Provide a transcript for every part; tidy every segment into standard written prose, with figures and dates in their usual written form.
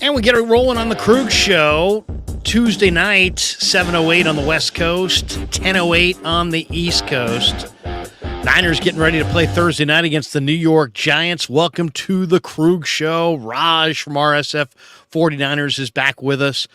And we get it rolling on the Krueg Show Tuesday night, 7:08 on the West Coast, 10:08 on the East Coast. Niners getting ready to play Thursday night against the New York Giants. Welcome to the Krueg Show. Raj from RSF 49ers is back with us.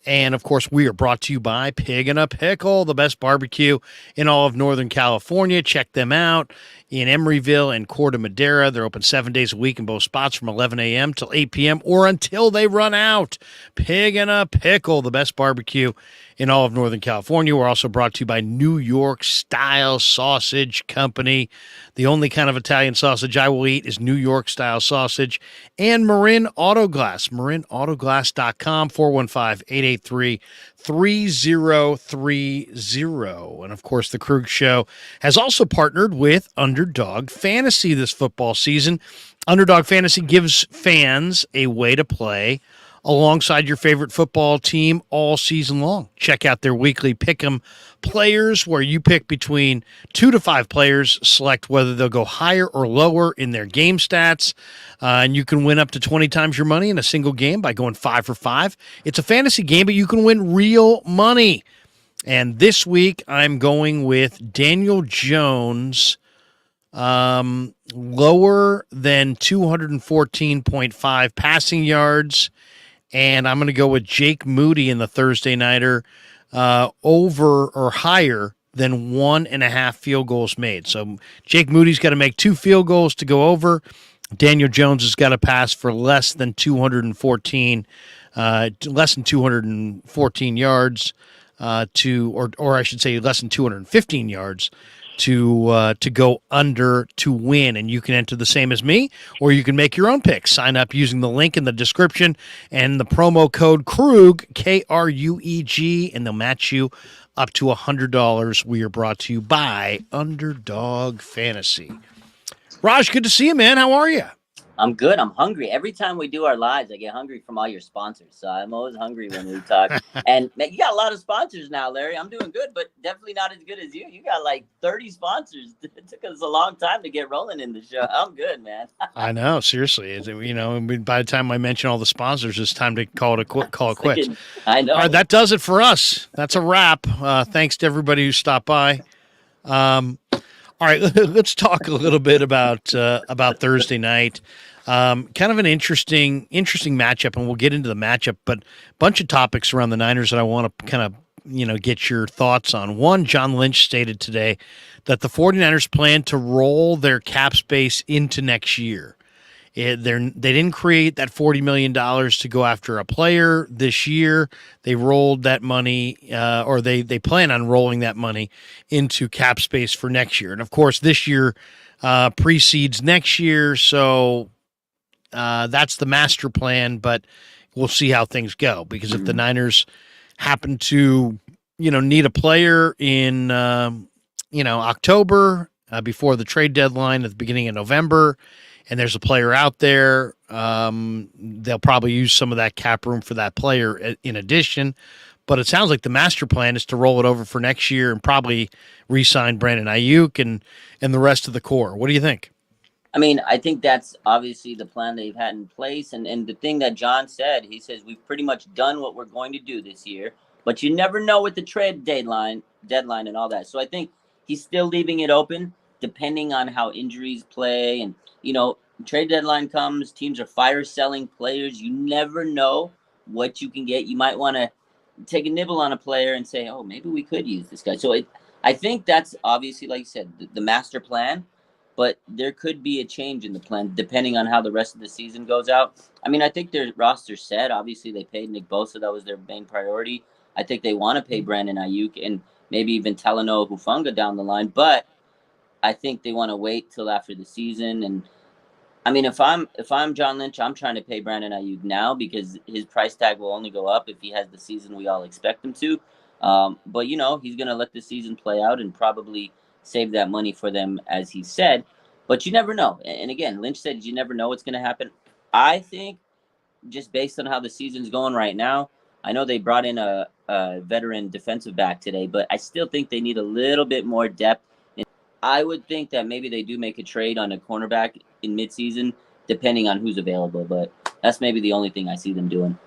And, of course, we are brought to you by Pig and a Pickle, the best barbecue in all of Northern California. Check them out in Emeryville and Corte Madera. They're open 7 days a week in both spots from 11 a.m. till 8 p.m. or until they run out. Pig and a Pickle, the best barbecue in all of Northern California. We're also brought to you by New York Style Sausage Company. The only kind of Italian sausage I will eat is New York Style sausage. And Marin Autoglass, marinautoglass.com, 415-883-3030. And, of course, the Krueg Show has also partnered with Underdog Fantasy this football season. Underdog Fantasy gives fans a way to play alongside your favorite football team all season long. Check out their weekly Pick'em players where you pick between 2 to 5 players, select whether they'll go higher or lower in their game stats, and you can win up to 20 times your money in a single game by going 5 for 5. It's a fantasy game, but you can win real money. And this week I'm going with Daniel Jones, lower than 214.5 passing yards. And I'm going to go with Jake Moody in the Thursday Nighter, over or higher than 1.5 field goals made. So Jake Moody's got to make 2 field goals to go over. Daniel Jones has got to pass for less than 214 yards or I should say less than 215 yards to go under to win. And you can enter the same as me, or you can make your own picks. Sign up using the link in the description and the promo code Krueg, K-R-U-E-G, and they'll match you up to $100. We are brought to you by Underdog Fantasy. Raj, good to see you, man. How are you? I'm good. I'm hungry. Every time we do our lives, I get hungry from all your sponsors. So I'm always hungry when we talk. And man, you got a lot of sponsors now, Larry. I'm doing good, but definitely not as good as you. You got like 30 sponsors. It took us a long time to get rolling in the show. I'm good, man. I know. Seriously. By the time I mention all the sponsors, it's time to call it quits. I know. All right, that does it for us. That's a wrap. Thanks to everybody who stopped by. All right, let's talk a little bit about Thursday night. Kind of an interesting matchup, and we'll get into the matchup, but a bunch of topics around the Niners that I want to kind of, get your thoughts on. One, John Lynch stated today that the 49ers plan to roll their cap space into next year. They didn't create that $40 million to go after a player this year. They rolled that money, or they plan on rolling that money into cap space for next year. And, of course, this year precedes next year, so that's the master plan, but we'll see how things go. Because if the Niners happen to, need a player in, October before the trade deadline at the beginning of November, and there's a player out there, they'll probably use some of that cap room for that player in addition. But it sounds like the master plan is to roll it over for next year and probably re-sign Brandon Aiyuk and the rest of the core. What do you think? I mean, I think that's obviously the plan they've had in place. And the thing that John said, he says, we've pretty much done what we're going to do this year. But you never know with the trade deadline and all that. So I think he's still leaving it open depending on how injuries play. And, trade deadline comes, teams are fire selling players. You never know what you can get. You might want to take a nibble on a player and say, oh, maybe we could use this guy. So I think that's obviously, like you said, the master plan. But there could be a change in the plan depending on how the rest of the season goes out. I mean, I think their roster's set. Obviously, they paid Nick Bosa. That was their main priority. I think they want to pay Brandon Aiyuk and maybe even Talanoa Hufanga down the line. But I think they want to wait till after the season. And I mean, if I'm John Lynch, I'm trying to pay Brandon Aiyuk now because his price tag will only go up if he has the season we all expect him to. But, he's going to let the season play out and probably save that money for them, as he said. But you never know. And again, Lynch said you never know what's going to happen. I think just based on how the season's going right now, I know they brought in a veteran defensive back today, but I still think they need a little bit more depth. And I would think that maybe they do make a trade on a cornerback in midseason, depending on who's available. But That's maybe the only thing I see them doing.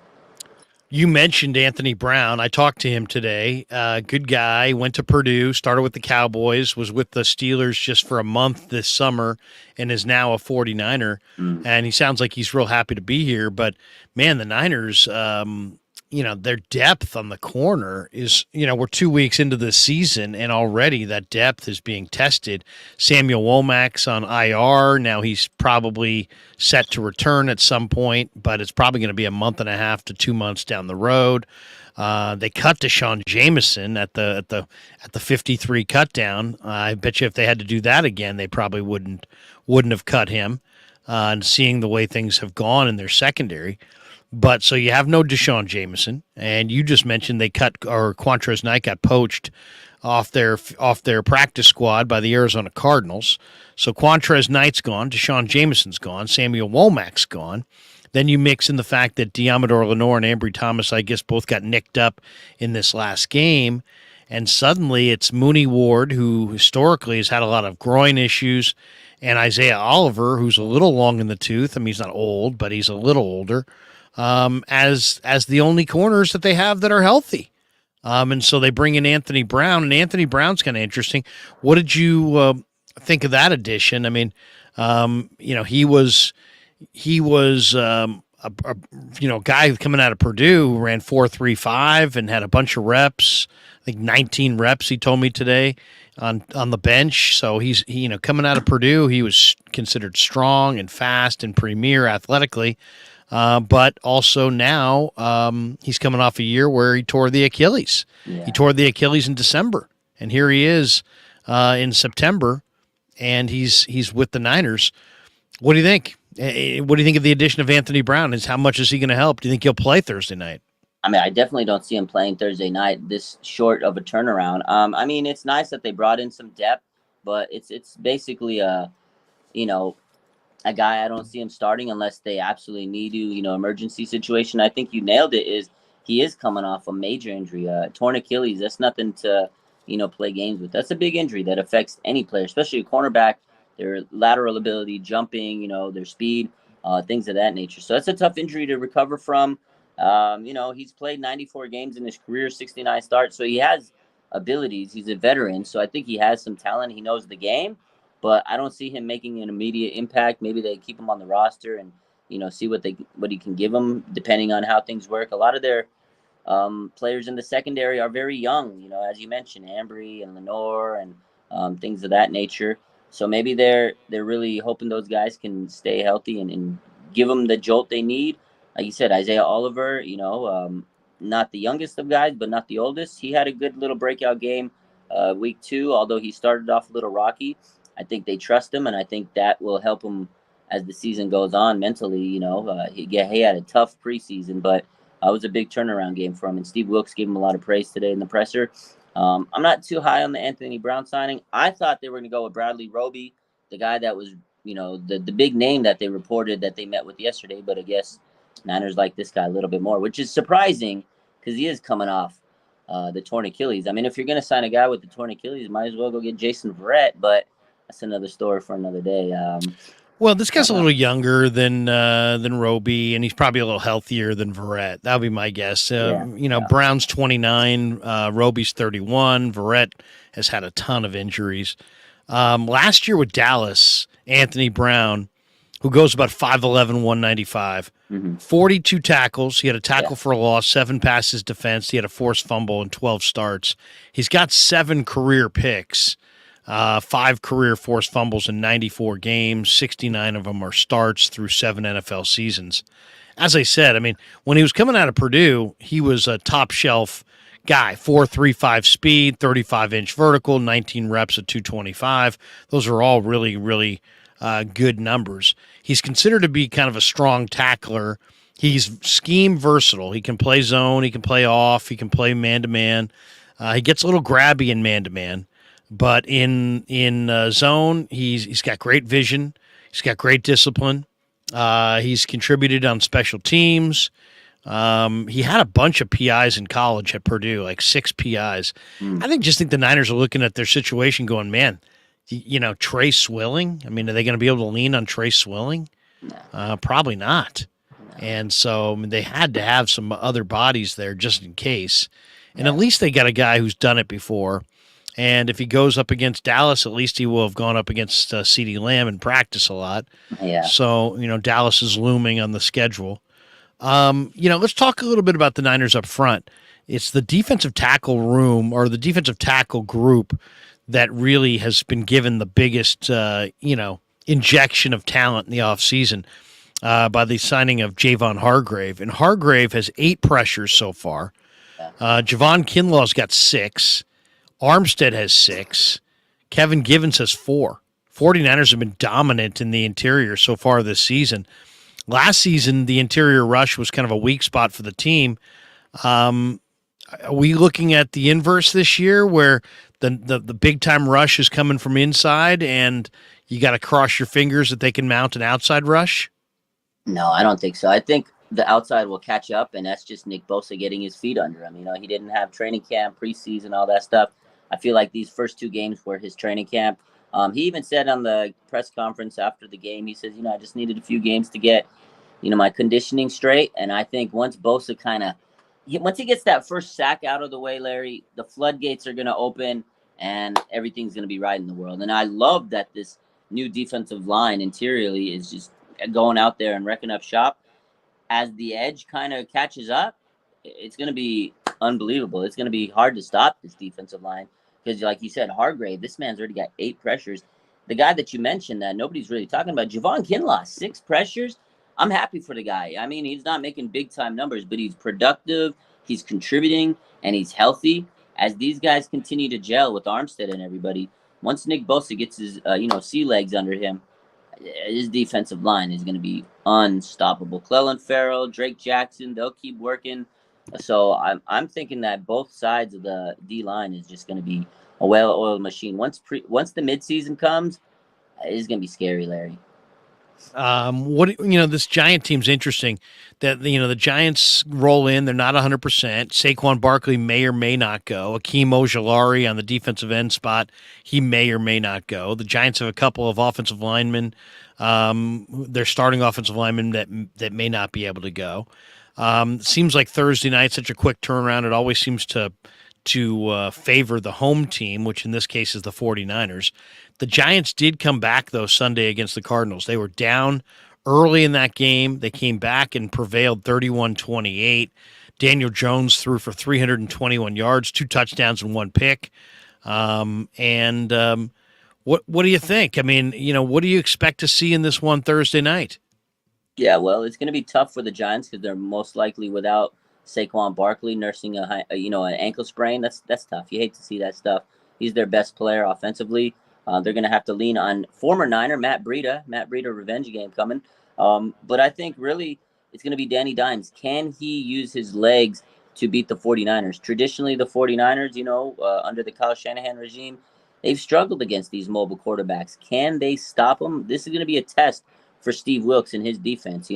You mentioned Anthony Brown. I talked to him today. Good guy. Went to Purdue, started with the Cowboys, was with the Steelers just for a month this summer, and is now a 49er. And he sounds like he's real happy to be here. But, man, the Niners, their depth on the corner is, we're 2 weeks into the season, and already that depth is being tested. Samuel Womack's on IR. Now he's probably set to return at some point, but it's probably going to be a month and a half to 2 months down the road. They cut Deshaun Jameson at the 53 cut down. I bet you if they had to do that again, they probably wouldn't have cut him. And seeing the way things have gone in their secondary. But so you have no Deshaun Jameson, and you just mentioned they cut, or Quantrez Knight got poached off their practice squad by the Arizona Cardinals. So Quantrez Knight's gone, Deshaun Jameson's gone, Samuel Womack's gone. Then you mix in the fact that Diamador Lenore and Ambry Thomas, I guess, both got nicked up in this last game. And suddenly it's Mooney Ward, who historically has had a lot of groin issues, and Isaiah Oliver, who's a little long in the tooth. I mean, he's not old, but he's a little older. As the only corners that they have that are healthy. And so they bring in Anthony Brown, and Anthony Brown's kind of interesting. What did you think of that addition? I mean, he was a guy coming out of Purdue who ran 4.35 and had a bunch of reps. I think 19 reps, he told me today on the bench. So he's coming out of Purdue, he was considered strong and fast and premier athletically. But also now he's coming off a year where he tore the Achilles. Yeah. He tore the Achilles in December, and here he is in September, and he's with the Niners. What do you think? What do you think of the addition of Anthony Brown? How much is he going to help? Do you think he'll play Thursday night? I mean, I definitely don't see him playing Thursday night this short of a turnaround. I mean, it's nice that they brought in some depth, but it's basically a guy I don't see him starting unless they absolutely need to, emergency situation. I think you nailed it. He is coming off a major injury, torn Achilles. That's nothing to, play games with. That's a big injury that affects any player, especially a cornerback, their lateral ability, jumping, their speed, things of that nature. So that's a tough injury to recover from. He's played 94 games in his career, 69 starts. So he has abilities. He's a veteran. So I think he has some talent. He knows the game. But I don't see him making an immediate impact. Maybe they keep him on the roster and, see what he can give them depending on how things work. A lot of their players in the secondary are very young, as you mentioned, Ambry and Lenore and things of that nature. So maybe they're really hoping those guys can stay healthy and give them the jolt they need. Like you said, Isaiah Oliver, not the youngest of guys, but not the oldest. He had a good little breakout game week 2, although he started off a little rocky. I think they trust him, and I think that will help him as the season goes on mentally. He had a tough preseason, but it was a big turnaround game for him. And Steve Wilkes gave him a lot of praise today in the presser. I'm not too high on the Anthony Brown signing. I thought they were going to go with Bradley Roby, the guy that was, the big name that they reported that they met with yesterday. But I guess Niners like this guy a little bit more, which is surprising because he is coming off the torn Achilles. I mean, if you're going to sign a guy with the torn Achilles, might as well go get Jason Verrett, but that's another story for another day. Well, this guy's a little younger than Roby, and he's probably a little healthier than Verrett. That would be my guess. Brown's 29, Roby's 31. Verrett has had a ton of injuries. Last year with Dallas, Anthony Brown, who goes about 5'11", 195, 42 tackles. He had a tackle for a loss, 7 passes defense. He had a forced fumble and 12 starts. He's got 7 career picks. 5 career forced fumbles in 94 games. 69 of them are starts through 7 NFL seasons. As I said, I mean, when he was coming out of Purdue, he was a top shelf guy. 4.35 speed, 35-inch vertical, 19 reps at 225. Those are all really, really good numbers. He's considered to be kind of a strong tackler. He's scheme versatile. He can play zone. He can play off. He can play man-to-man. He gets a little grabby in man-to-man. But in zone, he's got great vision. He's got great discipline. He's contributed on special teams. He had a bunch of PIs in college at Purdue, like 6 PIs. I just think the Niners are looking at their situation going, man, Trey Swilling? I mean, are they going to be able to lean on Trey Swilling? No. Probably not. And so I mean, they had to have some other bodies there just in case. And Yeah. at least they got a guy who's done it before. And if he goes up against Dallas, at least he will have gone up against CeeDee Lamb in practice a lot. Yeah. So, Dallas is looming on the schedule. Let's talk a little bit about the Niners up front. It's the defensive tackle room or the defensive tackle group that really has been given the biggest, injection of talent in the offseason by the signing of Javon Hargrave. And Hargrave has 8 pressures so far. Yeah. Javon Kinlaw's got 6. Armstead has 6. Kevin Givens has 4. 49ers have been dominant in the interior so far this season. Last season, the interior rush was kind of a weak spot for the team. Are we looking at the inverse this year where the big time rush is coming from inside and you got to cross your fingers that they can mount an outside rush? No, I don't think so. I think the outside will catch up, and that's just Nick Bosa getting his feet under him. He didn't have training camp, preseason, all that stuff. I feel like these first 2 games were his training camp. He even said on the press conference after the game, he says, I just needed a few games to get, my conditioning straight. And I think once Bosa once he gets that first sack out of the way, Larry, the floodgates are going to open and everything's going to be right in the world. And I love that this new defensive line interiorly is just going out there and wrecking up shop. As the edge kind of catches up, it's going to be unbelievable. It's going to be hard to stop this defensive line because, like you said, Hargrave, this man's already got 8 pressures. The guy that you mentioned that nobody's really talking about, Javon Kinlaw, 6 pressures. I'm happy for the guy. I mean, he's not making big-time numbers, but he's productive, he's contributing, and he's healthy. As these guys continue to gel with Armstead and everybody, once Nick Bosa gets his, sea legs under him, his defensive line is going to be unstoppable. Clellan Ferrell, Drake Jackson, they'll keep working. So I'm thinking that both sides of the D line is just going to be a well-oiled machine. Once the midseason comes, it's going to be scary, Larry. This Giant team's interesting. That the Giants roll in; they're not 100%. Saquon Barkley may or may not go. Akeem Ojulari on the defensive end spot, he may or may not go. The Giants have a couple of offensive linemen. They're starting offensive linemen that may not be able to go. Seems like Thursday night, such a quick turnaround. It always seems to favor the home team, which in this case is the 49ers. The Giants did come back, though, Sunday against the Cardinals. They were down early in that game. They came back and prevailed 31-28. Daniel Jones threw for 321 yards, 2 touchdowns and 1 pick. What do you think? I mean, what do you expect to see in this one Thursday night? Yeah, well, it's going to be tough for the Giants because they're most likely without Saquon Barkley nursing an ankle sprain. That's tough. You hate to see that stuff. He's their best player offensively. They're going to have to lean on former Niner Matt Breida. Matt Breida revenge game coming. But I think really it's going to be Danny Dimes. Can he use his legs to beat the 49ers? Traditionally, the 49ers, under the Kyle Shanahan regime, they've struggled against these mobile quarterbacks. Can they stop them? This is going to be a test for Steve Wilkes and his defense.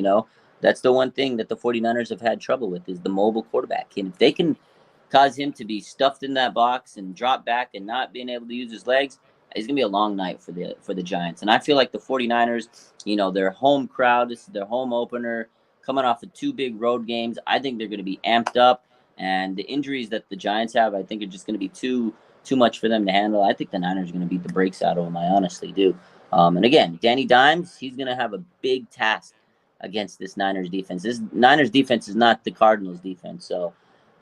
That's the one thing that the 49ers have had trouble with is the mobile quarterback. And if they can cause him to be stuffed in that box and drop back and not being able to use his legs, it's going to be a long night for the Giants. And I feel like the 49ers, their home crowd, this is their home opener, coming off of 2 big road games. I think they're going to be amped up. And the injuries that the Giants have, I think are just going to be too much for them to handle. I think the Niners are going to beat the brakes out of them. I honestly do. And again, Danny Dimes, he's going to have a big task against this Niners defense. This Niners defense is not the Cardinals defense. So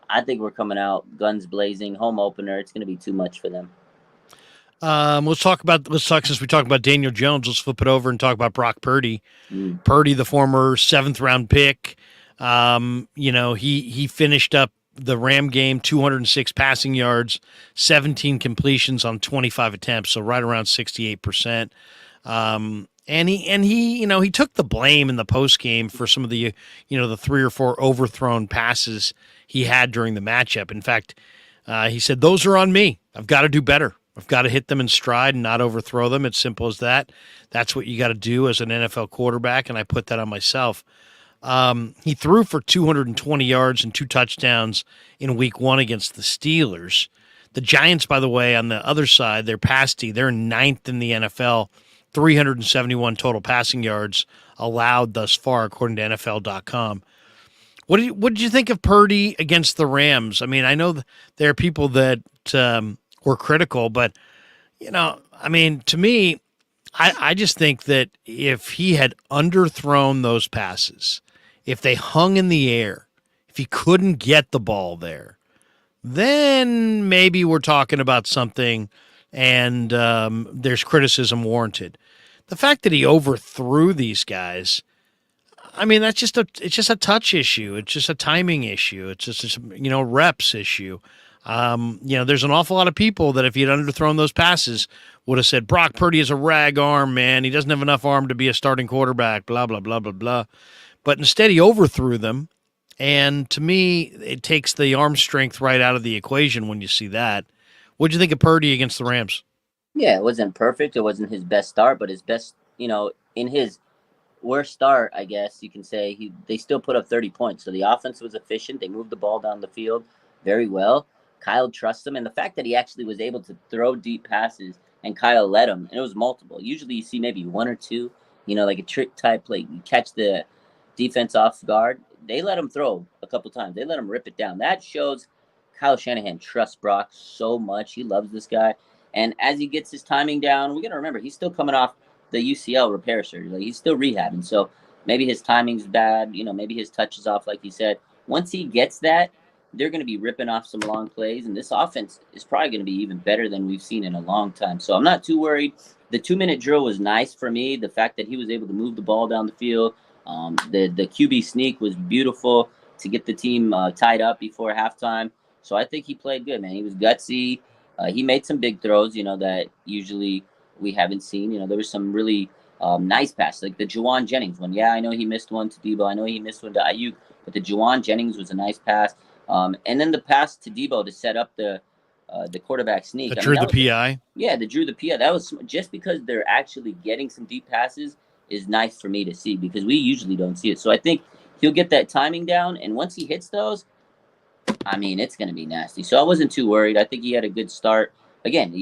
I think we're coming out guns blazing, home opener. It's going to be too much for them. Let's talk since we talked about Daniel Jones, let's flip it over and talk about Brock Purdy. Purdy, the former 7th round pick. He finished up the Ram game, 206 passing yards, 17 completions on 25 attempts. So right around 68%. And he took the blame in the post game for some of the, the 3 or 4 overthrown passes he had during the matchup. In fact, he said, "Those are on me. I've got to do better. I've got to hit them in stride and not overthrow them. It's simple as that. That's what you got to do as an NFL quarterback, and I put that on myself." He threw for 220 yards and 2 touchdowns in week 1 against the Steelers. The Giants, by the way, on the other side, their pass D, they're 9th in the NFL 371 total passing yards allowed thus far, according to NFL.com. What did you think of Purdy against the Rams? I mean, I know there are people that were critical, but I mean, to me, I just think that if he had underthrown those passes, if they hung in the air, if he couldn't get the ball there, then maybe we're talking about something, and there's criticism warranted. The fact that he overthrew these guys, I mean, it's just a touch issue. It's just a timing issue. It's just reps issue. There's an awful lot of people that if he had underthrown those passes would have said Brock Purdy is a rag arm, man. He doesn't have enough arm to be a starting quarterback, blah, blah, blah, blah, blah. But instead he overthrew them. And to me, it takes the arm strength right out of the equation when you see that. What'd you think of Purdy against the Rams? Yeah, it wasn't perfect. It wasn't his best start, but his best, in his worst start, I guess you can say, they still put up 30 points. So the offense was efficient. They moved the ball down the field very well. Kyle trusts him. And the fact that he actually was able to throw deep passes and Kyle let him, and it was multiple. Usually you see maybe one or two, like a trick type play. You catch the defense off guard. They let him throw a couple times. They let him rip it down. That shows Kyle Shanahan trusts Brock so much. He loves this guy. And as he gets his timing down, we got to remember, he's still coming off the UCL repair surgery. Like, he's still rehabbing. So maybe his timing's bad. Maybe his touch is off, like he said. Once he gets that, they're going to be ripping off some long plays. And this offense is probably going to be even better than we've seen in a long time. So I'm not too worried. The 2-minute drill was nice for me. The fact that he was able to move the ball down the field. The QB sneak was beautiful to get the team tied up before halftime. So I think he played good, man. He was gutsy. He made some big throws, that usually we haven't seen. There was some really nice passes, like the Juwan Jennings one. Yeah, I know he missed one to Debo. I know he missed one to Aiyuk, but the Juwan Jennings was a nice pass. And then the pass to Debo to set up the quarterback sneak. Drew the PI? Yeah, the Drew the PI. That was just because they're actually getting some deep passes is nice for me to see because we usually don't see it. So I think he'll get that timing down, and once he hits those, I mean, it's going to be nasty. So I wasn't too worried. I think he had a good start. Again,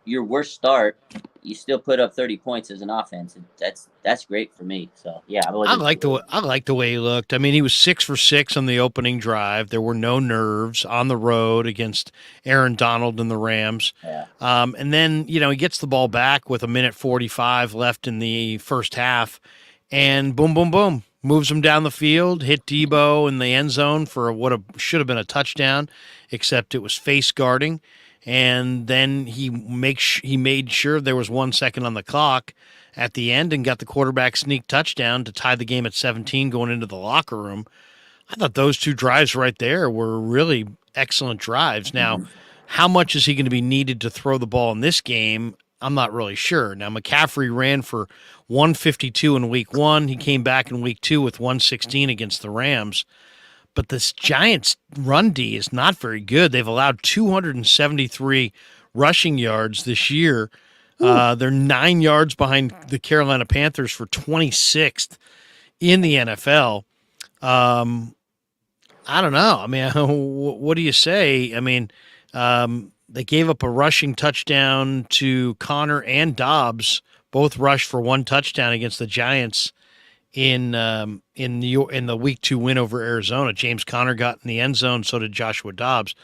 your worst start, you still put up 30 points as an offense. That's great for me. So yeah, I like the way he looked. I mean, he was 6 for 6 on the opening drive. There were no nerves on the road against Aaron Donald and the Rams. Yeah. And then he gets the ball back with 1:45 left in the first half, and boom, boom, boom. Moves him down the field, hit Debo in the end zone for what should have been a touchdown, except it was face guarding. And then he made sure there was 1 second on the clock at the end and got the quarterback sneak touchdown to tie the game at 17 going into the locker room. I thought those two drives right there were really excellent drives. Now, how much is he going to be needed to throw the ball in this game? I'm not really sure. Now, McCaffrey ran for 152 in week 1. He came back in week 2 with 116 against the Rams. But this Giants run D is not very good. They've allowed 273 rushing yards this year. They're 9 yards behind the Carolina Panthers for 26th in the NFL. I don't know. I mean, what do you say? I mean, they gave up a rushing touchdown to Connor and Dobbs. Both rushed for 1 touchdown against the Giants in the week 2 win over Arizona. James Conner got in the end zone. So did Joshua Dobbs.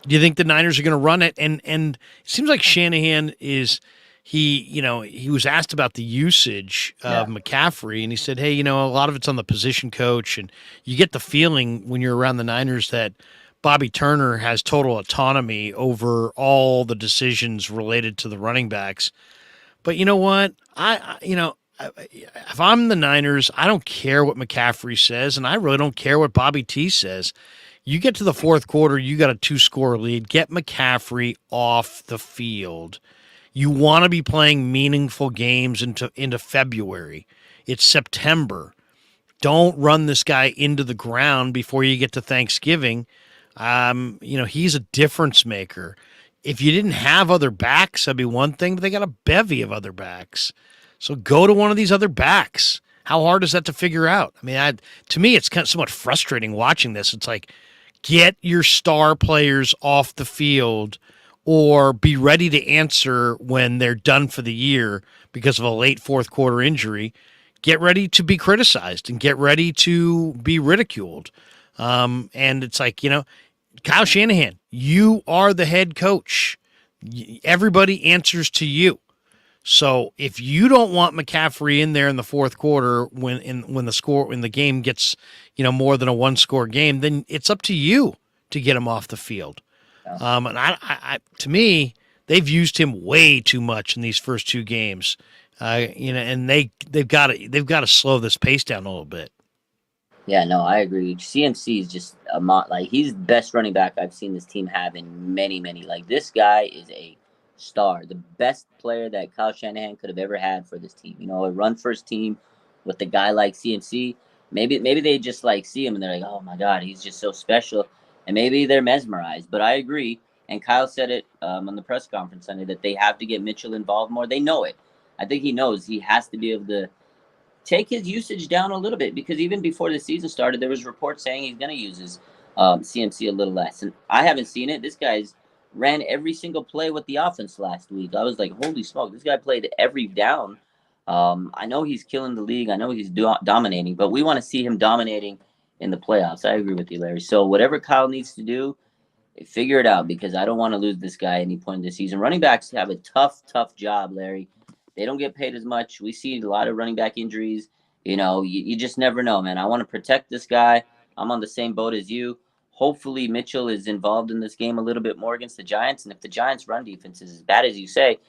Do you think the Niners are going to run it? And it seems like Shanahan he was asked about the usage of McCaffrey, and he said, hey, a lot of it's on the position coach, and you get the feeling when you're around the Niners that Bobby Turner has total autonomy over all the decisions related to the running backs. But you know what? If I'm the Niners, I don't care what McCaffrey says, and I really don't care what Bobby T says. You get to the fourth quarter, you got a 2-score lead. Get McCaffrey off the field. You want to be playing meaningful games into February. It's September. Don't run this guy into the ground before you get to Thanksgiving. He's a difference maker. If you didn't have other backs, that'd be one thing, but they got a bevy of other backs. So go to one of these other backs. How hard is that to figure out? I mean, to me, it's kind of somewhat frustrating watching this. It's like, get your star players off the field or be ready to answer when they're done for the year because of a late fourth quarter injury. Get ready to be criticized and get ready to be ridiculed. And it's like, Kyle Shanahan, you are the head coach. Everybody answers to you. So if you don't want McCaffrey in there in the fourth quarter when the game gets more than a one score game, then it's up to you to get him off the field. And to me, they've used him way too much in these first two games. And they've got to slow this pace down a little bit. Yeah, no, I agree. CMC is just he's the best running back I've seen this team have in many, many. Like, this guy is a star, the best player that Kyle Shanahan could have ever had for this team. A run first team with a guy like CMC. Maybe they just see him and they're like, oh my God, he's just so special, and maybe they're mesmerized. But I agree, and Kyle said it on the press conference Sunday that they have to get Mitchell involved more. They know it. I think he knows he has to be able to take his usage down a little bit, because even before the season started, there was reports saying he's going to use his CMC a little less. And I haven't seen it. This guy's ran every single play with the offense last week. I was like, holy smoke, this guy played every down. I know he's killing the league. I know he's dominating, but we want to see him dominating in the playoffs. I agree with you, Larry. So whatever Kyle needs to do, figure it out, because I don't want to lose this guy at any point in the season. Running backs have a tough job, Larry. They don't get paid as much. We see a lot of running back injuries. You just never know, man. I want to protect this guy. I'm on the same boat as you. Hopefully Mitchell is involved in this game a little bit more against the Giants. And if the Giants' run defense is as bad as you say,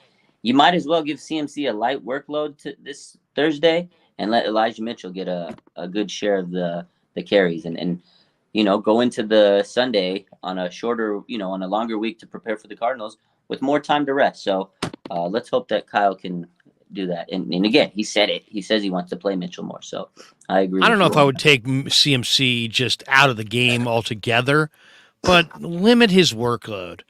you might as well give CMC a light workload to this Thursday and let Elijah Mitchell get a good share of the carries and go into the Sunday on a shorter, on a longer week to prepare for the Cardinals with more time to rest. So let's hope that Kyle can do that. And again, he said it. He says he wants to play Mitchell more. So I agree. I don't know if I would take CMC just out of the game altogether, but limit his workload.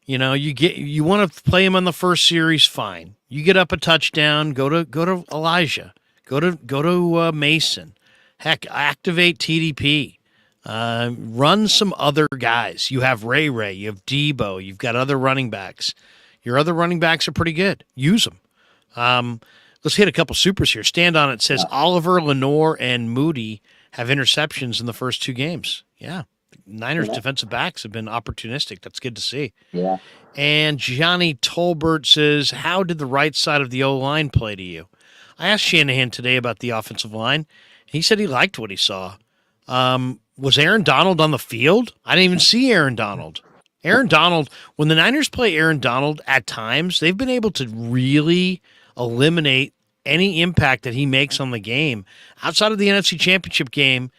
You want to play him on the first series, fine. You get up a touchdown, go to Elijah, go to Mason. Heck, activate TDP. Run some other guys. You have Ray, you have Debo, you've got other running backs. Your other running backs are pretty good. Use them. Let's hit a couple supers here. Stand on it says Oliver, Lenore, and Moody have interceptions in the first two games. Yeah. Niners defensive backs have been opportunistic. That's good to see. Yeah. And Johnny Tolbert says, how did the right side of the O-line play to you? I asked Shanahan today about the offensive line. He said he liked what he saw. Was Aaron Donald on the field? I didn't even see Aaron Donald. Aaron Donald, when the Niners play Aaron Donald at times, they've been able to really eliminate any impact that he makes on the game. Outside of the NFC Championship game,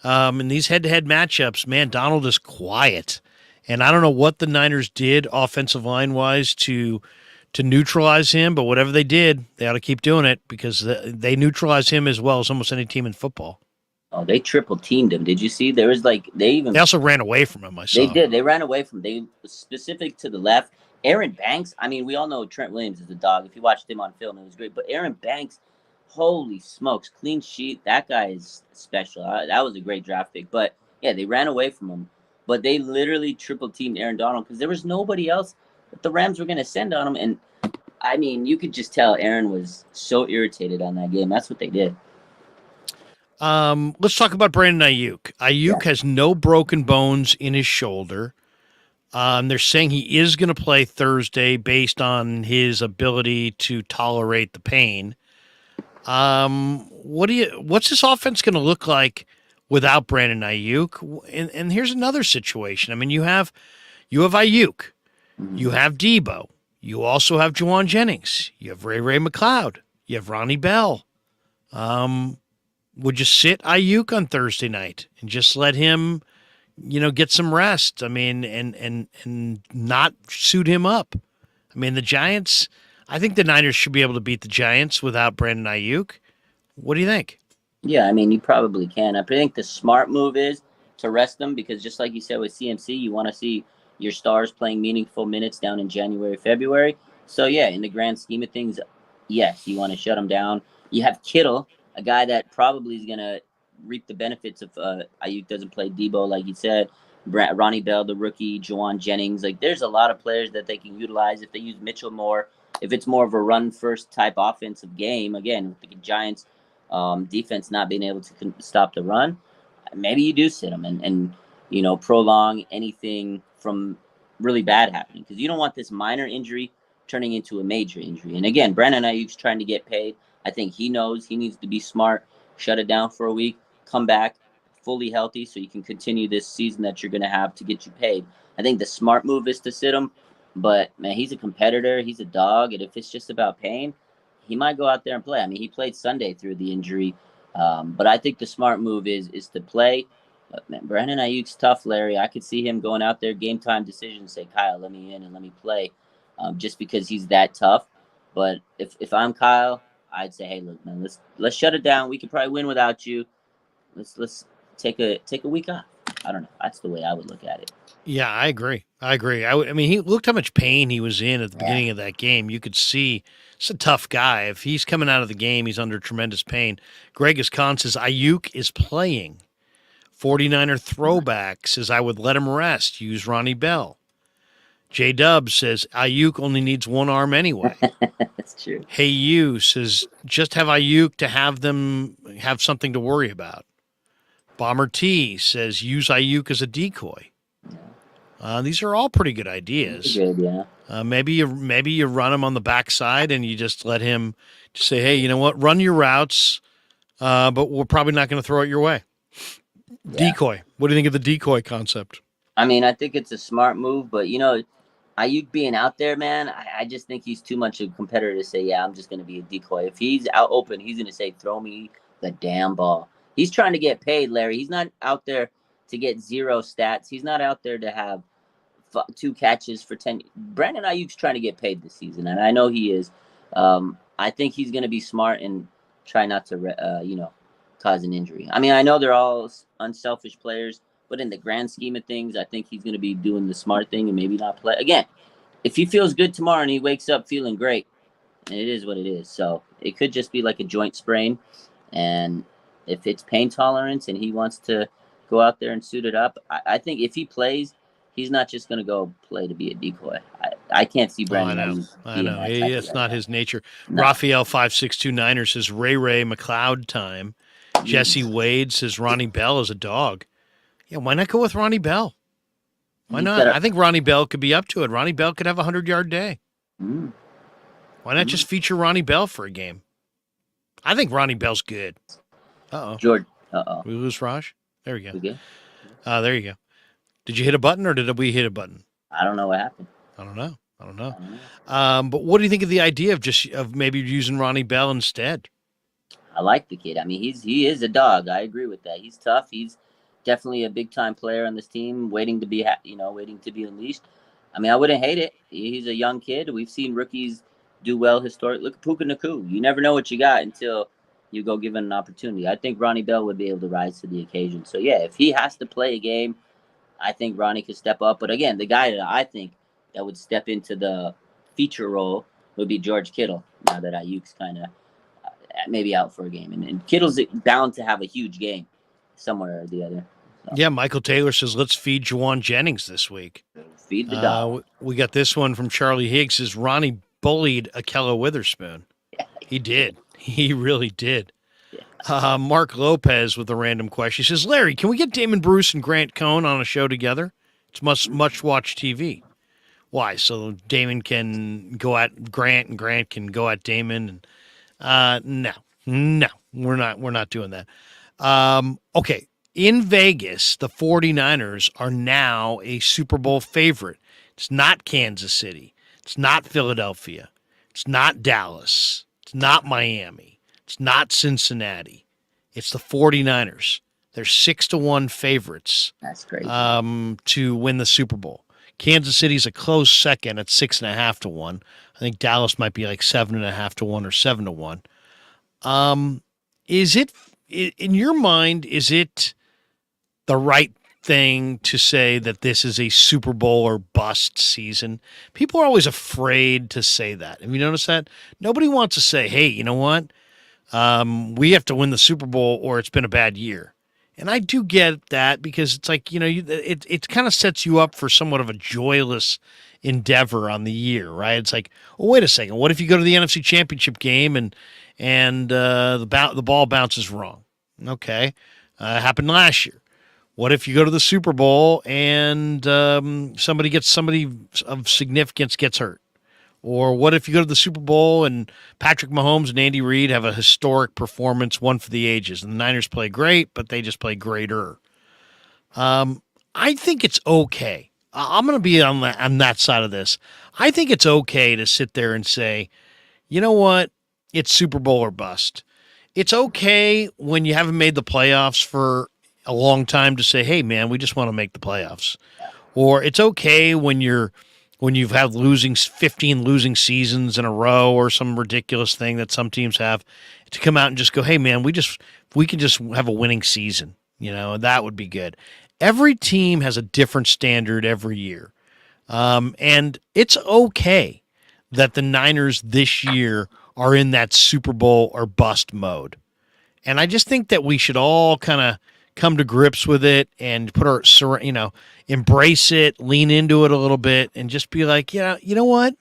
in these head-to-head matchups, man, Donald is quiet. And I don't know what the Niners did offensive line-wise to neutralize him, but whatever they did, they ought to keep doing it, because they neutralize him as well as almost any team in football. Oh, they triple teamed him. Did you see? There was they also ran away from him. I saw. They did. They ran away from him. They specific to the left. Aaron Banks. I mean, we all know Trent Williams is a dog. If you watched him on film, it was great. But Aaron Banks, holy smokes, clean sheet. That guy is special. That was a great draft pick. But yeah, they ran away from him. But they literally triple teamed Aaron Donald because there was nobody else that the Rams were going to send on him. And I mean, you could just tell Aaron was so irritated on that game. That's what they did. Let's talk about Brandon Aiyuk. Aiyuk has no broken bones in his shoulder. They're saying he is going to play Thursday based on his ability to tolerate the pain. What's this offense going to look like without Brandon Aiyuk? And here's another situation. I mean, you have Aiyuk, you have Debo, you also have Juwan Jennings, you have Ray McLeod, you have Ronnie Bell. Would you sit Aiyuk on Thursday night and just let him, get some rest? I mean, and not suit him up. I mean, the Giants, I think the Niners should be able to beat the Giants without Brandon Aiyuk. What do you think? Yeah, I mean, you probably can. I think the smart move is to rest them, because just like you said with CMC, you want to see your stars playing meaningful minutes down in January, February. So, yeah, in the grand scheme of things, yes, you want to shut them down. You have Kittle, a guy that probably is going to reap the benefits if Aiyuk doesn't play. Debo, like you said, Ronnie Bell, the rookie, Juwan Jennings. Like, there's a lot of players that they can utilize if they use Mitchell more. If it's more of a run first type offensive game, again, with the Giants defense not being able to stop the run, maybe you do sit him and prolong anything from really bad happening, because you don't want this minor injury turning into a major injury. And again, Brandon Aiyuk's trying to get paid. I think he knows he needs to be smart, shut it down for a week, come back fully healthy so you can continue this season that you're going to have to get you paid. I think the smart move is to sit him, but man, he's a competitor, he's a dog, and if it's just about pain, he might go out there and play. I mean, he played Sunday through the injury, but I think the smart move is to play. But man, Brandon Aiyuk's tough, Larry. I could see him going out there, game time decision, say, Kyle, let me in and let me play, just because he's that tough. But if I'm Kyle, I'd say, hey, look, man, let's shut it down. We could probably win without you. Let's take a week off. I don't know. That's the way I would look at it. Yeah, I agree. I mean, he looked how much pain he was in at the beginning of that game. You could see it's a tough guy. If he's coming out of the game, he's under tremendous pain. Greg Escon says Aiyuk is playing. 49er throwback says I would let him rest. Use Ronnie Bell. J Dub says Aiyuk only needs one arm anyway. That's true. Hey You says just have Aiyuk to have them have something to worry about. Bomber T says use Aiyuk as a decoy. These are all pretty good ideas. Good, yeah. Maybe you run him on the backside and you just let him just say, hey, you know what? Run your routes, but we're probably not going to throw it your way. Yeah. Decoy. What do you think of the decoy concept? I mean, I think it's a smart move, but Aiyuk being out there, man, I just think he's too much of a competitor to say, yeah, I'm just going to be a decoy. If he's out open, he's going to say, throw me the damn ball. He's trying to get paid, Larry. He's not out there to get zero stats. He's not out there to have 2 catches for 10. Brandon Aiyuk's trying to get paid this season, and I know he is. I think he's going to be smart and try not to, cause an injury. I mean, I know they're all unselfish players, but in the grand scheme of things, I think he's going to be doing the smart thing and maybe not play. Again, if he feels good tomorrow and he wakes up feeling great, and it is what it is. So it could just be like a joint sprain, and if it's pain tolerance and he wants to go out there and suit it up, I think if he plays, he's not just going to go play to be a decoy. I can't see Brandon. I know. It's not his nature. No. Raphael 5629 says Ray McLeod time. Jesse Wade says Ronnie Bell is a dog. Yeah, why not go with Ronnie Bell? Why not? I think Ronnie Bell could be up to it. Ronnie Bell could have a 100-yard day. Why not just feature Ronnie Bell for a game? I think Ronnie Bell's good. George. We lose Raj? There we go. Okay. There you go. Did you hit a button or did we hit a button? I don't know what happened. I don't know. But what do you think of the idea of maybe using Ronnie Bell instead? I like the kid. I mean, he is a dog. I agree with that. He's tough. He's definitely a big time player on this team, waiting to be unleashed. I mean, I wouldn't hate it. He's a young kid. We've seen rookies do well historically. Look at Puka Nacua. You never know what you got until you go give him an opportunity. I think Ronnie Bell would be able to rise to the occasion. So yeah, if he has to play a game, I think Ronnie could step up. But again, the guy that I think that would step into the feature role would be George Kittle. Now that Aiyuk's kind of maybe out for a game, and Kittle's bound to have a huge game somewhere or the other. So. Yeah, Michael Taylor says, let's feed Juwan Jennings this week. Feed the dog. We got this one from Charlie Higgs. Says Ronnie bullied Akella Witherspoon. Yeah. He did. He really did. Yeah. Mark Lopez with a random question. He says, Larry, can we get Damon Bruce and Grant Cohn on a show together? It's much watch TV. Why? So Damon can go at Grant and Grant can go at Damon. And no, we're not doing that. Okay. In Vegas, the 49ers are now a Super Bowl favorite. It's not Kansas City. It's not Philadelphia. It's not Dallas. It's not Miami. It's not Cincinnati. It's the 49ers. They're 6-1 favorites. That's great. To win the Super Bowl. Kansas City's a close second at 6.5-1. I think Dallas might be like 7.5-1 or 7-1. Is it, in your mind, is it the right thing to say that this is a Super Bowl or bust season? People are always afraid to say that. Have you noticed that? Nobody wants to say, hey, you know what? We have to win the Super Bowl or it's been a bad year. And I do get that because it's like, it kind of sets you up for somewhat of a joyless endeavor on the year, right? It's like, well, wait a second. What if you go to the NFC Championship game and the ball bounces wrong? Okay. Happened last year. What if you go to the Super Bowl and somebody of significance gets hurt? Or what if you go to the Super Bowl and Patrick Mahomes and Andy Reid have a historic performance, one for the ages, and the Niners play great, but they just play greater? I think it's okay. I'm going to be on that side of this. I think it's okay to sit there and say, you know what? It's Super Bowl or bust. It's okay when you haven't made the playoffs for a long time to say, hey, man, we just want to make the playoffs. Or it's okay when you've had 15 losing seasons in a row or some ridiculous thing that some teams have, to come out and just go, hey man, we can just have a winning season, and that would be good. Every team has a different standard every year. And it's okay that the Niners this year are in that Super Bowl or bust mode. And I just think that we should all kind of come to grips with it and embrace it, lean into it a little bit, and just be like, yeah, you know what?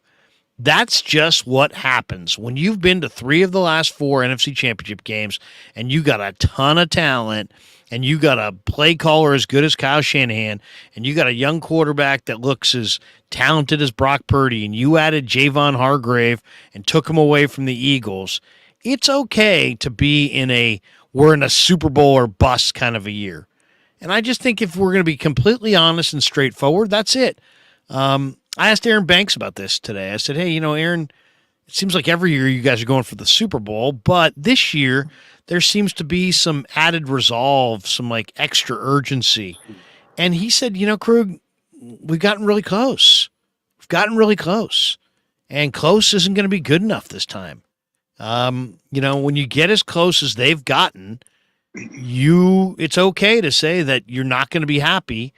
That's just what happens when you've been to 3 of the last 4 NFC Championship games and you got a ton of talent and you got a play caller as good as Kyle Shanahan and you got a young quarterback that looks as talented as Brock Purdy and you added Javon Hargrave and took him away from the Eagles. It's okay to be we're in a Super Bowl or bust kind of a year. And I just think if we're going to be completely honest and straightforward, that's it. I asked Aaron Banks about this today. I said, hey, Aaron, it seems like every year you guys are going for the Super Bowl, but this year there seems to be some added resolve, some like extra urgency. And he said, Krug, we've gotten really close. We've gotten really close. And close isn't going to be good enough this time. When you get as close as they've gotten, it's okay to say that you're not going to be happy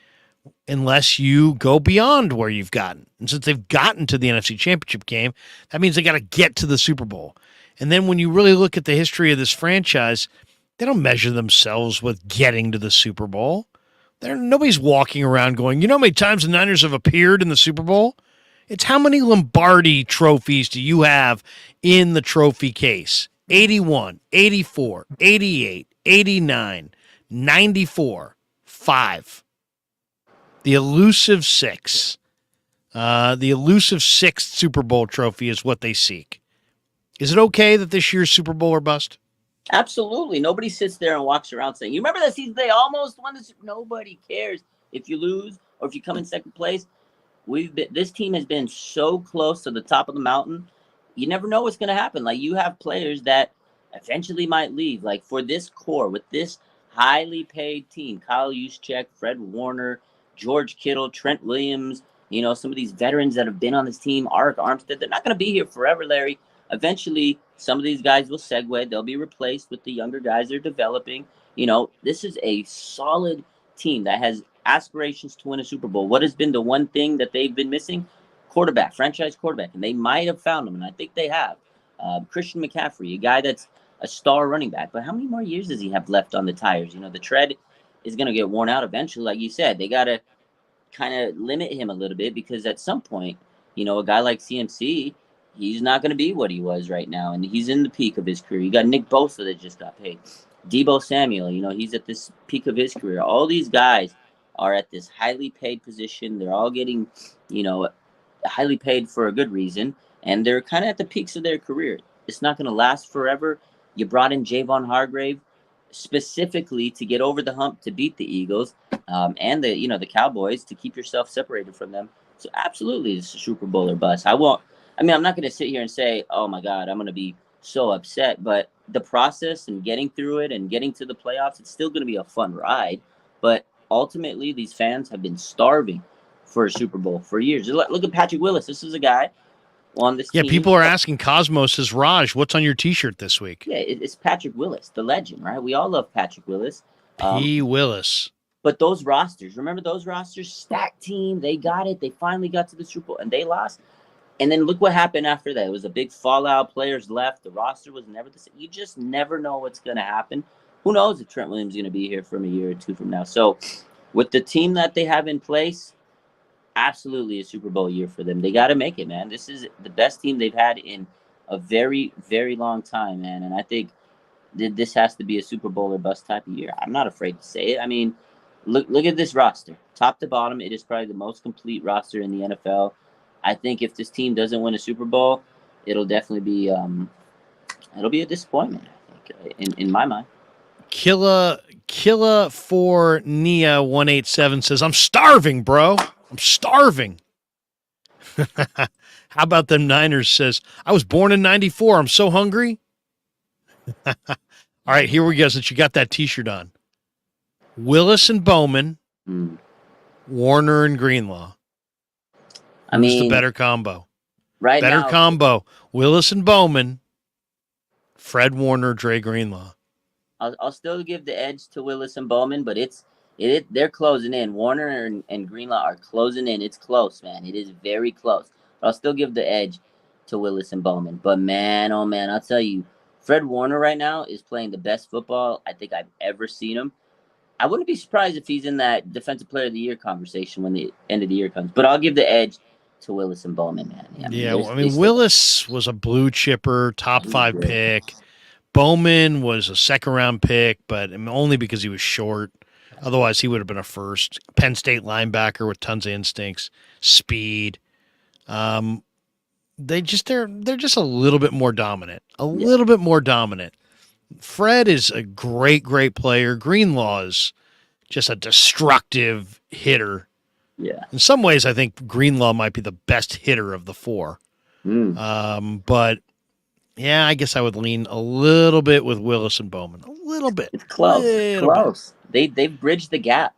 unless you go beyond where you've gotten. And since they've gotten to the NFC Championship game, that means they got to get to the Super Bowl. And then when you really look at the history of this franchise, they don't measure themselves with getting to the Super Bowl. Nobody's walking around going, how many times the Niners have appeared in the Super Bowl? It's how many Lombardi trophies do you have in the trophy case? 81, 84, 88, 89, 94, 5. The elusive 6. The elusive 6th Super Bowl trophy is what they seek. Is it okay that this year's Super Bowl or bust? Absolutely. Nobody sits there and walks around saying, you remember that season they almost won this? Nobody cares if you lose or if you come in second place. This team has been so close to the top of the mountain. You never know what's going to happen. Like, you have players that eventually might leave. Like, for this core, with this highly paid team, Kyle Juszczyk, Fred Warner, George Kittle, Trent Williams, some of these veterans that have been on this team, Arik Armstead, they're not going to be here forever, Larry. Eventually, some of these guys will segue. They'll be replaced with the younger guys they're developing. This is a solid team that has aspirations to win a Super Bowl. What has been the one thing that they've been missing? Quarterback, franchise quarterback. And they might have found him, and I think they have. Christian McCaffrey, a guy that's a star running back. But how many more years does he have left on the tires? The tread is going to get worn out eventually. Like you said, they got to kind of limit him a little bit because at some point, a guy like CMC, he's not going to be what he was right now. And he's in the peak of his career. You got Nick Bosa that just got paid. Deebo Samuel, he's at this peak of his career. All these guys are at this highly paid position. They're all getting, highly paid for a good reason. And they're kind of at the peaks of their career. It's not going to last forever. You brought in Javon Hargrave specifically to get over the hump to beat the Eagles and the Cowboys, to keep yourself separated from them. So absolutely, it's a Super Bowl or bust. I'm not going to sit here and say, oh my God, I'm going to be so upset. But the process and getting through it and getting to the playoffs, it's still going to be a fun ride. But ultimately, these fans have been starving for a Super Bowl for years. Look at Patrick Willis. This is a guy on this team. Yeah, people are asking Cosmos as Raj, what's on your T-shirt this week? Yeah, it's Patrick Willis, the legend, right? We all love Patrick Willis. P. Willis. But those rosters, remember those rosters? Stacked team, they got it. They finally got to the Super Bowl, and they lost. And then look what happened after that. It was a big fallout. Players left. The roster was never the same. You just never know what's going to happen. who knows if Trent Williams is going to be here from a year or two from now. So with the team that they have in place, absolutely a Super Bowl year for them. They got to make it, man. This is the best team they've had in a very, very long time, man. And I think this has to be a Super Bowl or bust type of year. I'm not afraid to say it. I mean, look at this roster, top to bottom. It is probably the most complete roster in the NFL. I think if this team doesn't win a Super Bowl, it'll definitely be it'll be a disappointment. I think, in my mind. Killa for Nia 187 says, "I'm starving, bro. I'm starving." How about them Niners? Says, "I was born in '94. I'm so hungry." All right, here we go. Since you got that T-shirt on, Willis and Bowman, Warner and Greenlaw. Who's the better combo? Right better now, combo. Willis and Bowman, Fred Warner, Dre Greenlaw. I'll still give the edge to Willis and Bowman, but they're closing in. Warner and Greenlaw are closing in. It's close, man. It is very close. But I'll still give the edge to Willis and Bowman. But man, oh man, I'll tell you, Fred Warner right now is playing the best football I think I've ever seen him. I wouldn't be surprised if he's in that Defensive Player of the Year conversation when the end of the year comes. But I'll give the edge to Willis and Bowman, man. I mean Willis was a blue chipper, top 5 pick. Bowman was a second-round pick, but only because he was short. Otherwise, he would have been a first. Penn State linebacker with tons of instincts, speed. They're just a little bit more dominant. Little bit more dominant. Fred is a great player. Greenlaw is just a destructive hitter. Yeah. In some ways, I think Greenlaw might be the best hitter of the 4. But yeah, I guess I would lean a little bit with Willis and Bowman. A little bit. It's close. They've bridged the gap.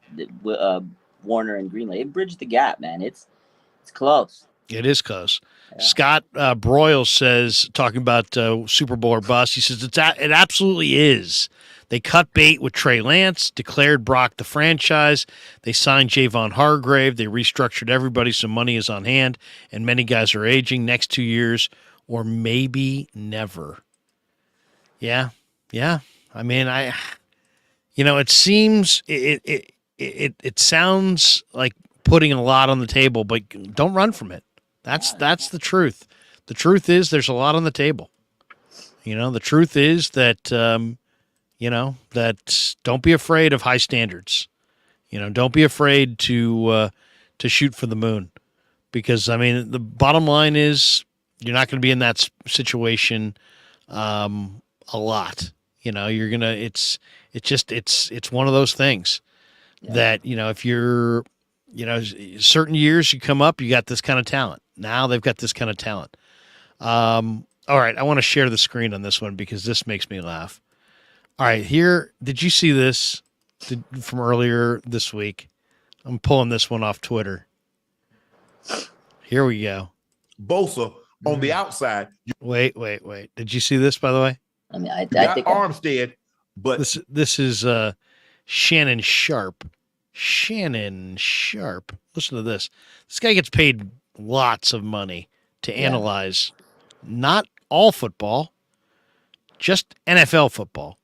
Warner and Greenlaw. They've bridged the gap, man. It's close. It is close. Yeah. Scott Broyle says, talking about Super Bowl or bust, he says it absolutely is. They cut bait with Trey Lance, declared Brock the franchise. They signed Javon Hargrave. They restructured everybody so money is on hand, and many guys are aging. Next 2 years, or maybe never. Yeah. I mean, it seems it sounds like putting a lot on the table, but don't run from it. That's the truth. The truth is there's a lot on the table. The truth is that that don't be afraid of high standards. Don't be afraid to shoot for the moon, because I mean the bottom line is you're not going to be in that situation a lot. You're gonna. It's one of those things that if you're certain years you come up, you got this kind of talent. Now they've got this kind of talent. All right, I want to share the screen on this one because this makes me laugh. All right, here, did you see this from earlier this week? I'm pulling this one off Twitter. Here we go. Bosa on the outside. Wait. Did you see this, by the way? I mean, I think Armstead, but this is Shannon Sharp. Shannon Sharp. Listen to this. This guy gets paid lots of money to analyze not all football, just NFL football,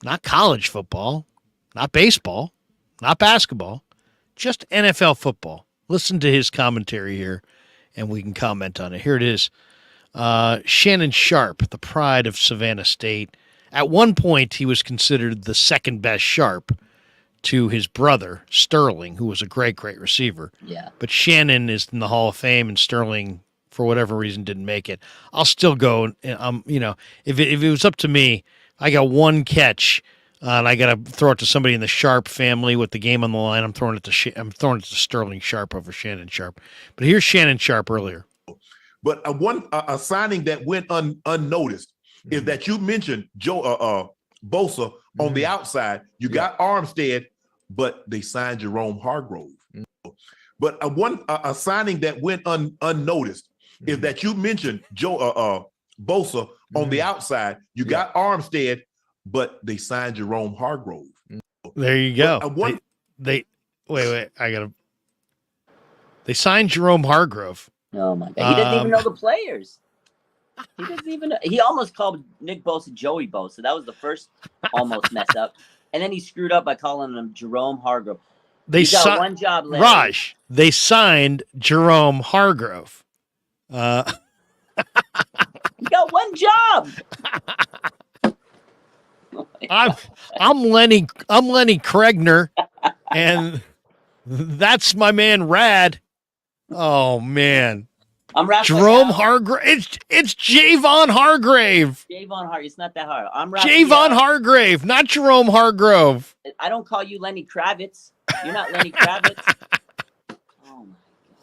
not college football, not baseball, not basketball, just NFL football. Listen to his commentary here, and we can comment on it. Here it is. Shannon Sharp, the pride of Savannah State. At one point, he was considered the second best Sharp to his brother, Sterling, who was a great receiver. Yeah. But Shannon is in the Hall of Fame, and Sterling, for whatever reason, didn't make it. I'll still go. If it was up to me, I got one catch, and I got to throw it to somebody in the Sharp family with the game on the line. I'm throwing it to Sterling Sharp over Shannon Sharp. But here's Shannon Sharp earlier. But a signing that went unnoticed is that you mentioned Bosa on the outside. You got Armstead, but they signed Jerome Hargrove. But a signing that went unnoticed is that you mentioned Bosa on the outside. You got Armstead, but they signed Jerome Hargrove. There you go. They signed Jerome Hargrove. Oh my God, he didn't even know the players. He doesn't even. He almost called Nick Bosa Joey Bosa. That was the first almost mess up, and then he screwed up by calling him Jerome Hargrove. You got one job, Larry. Raj. They signed Jerome Hargrove. You got one job. I'm Lenny Kregner, and that's my man Rad. Oh man. I'm Jerome Hargrave. It's Javon Hargrave. Javon Hargrave. It's not that hard. I'm Javon Hargrave, not Jerome Hargrove. I don't call you Lenny Kravitz. You're not Lenny Kravitz. Oh my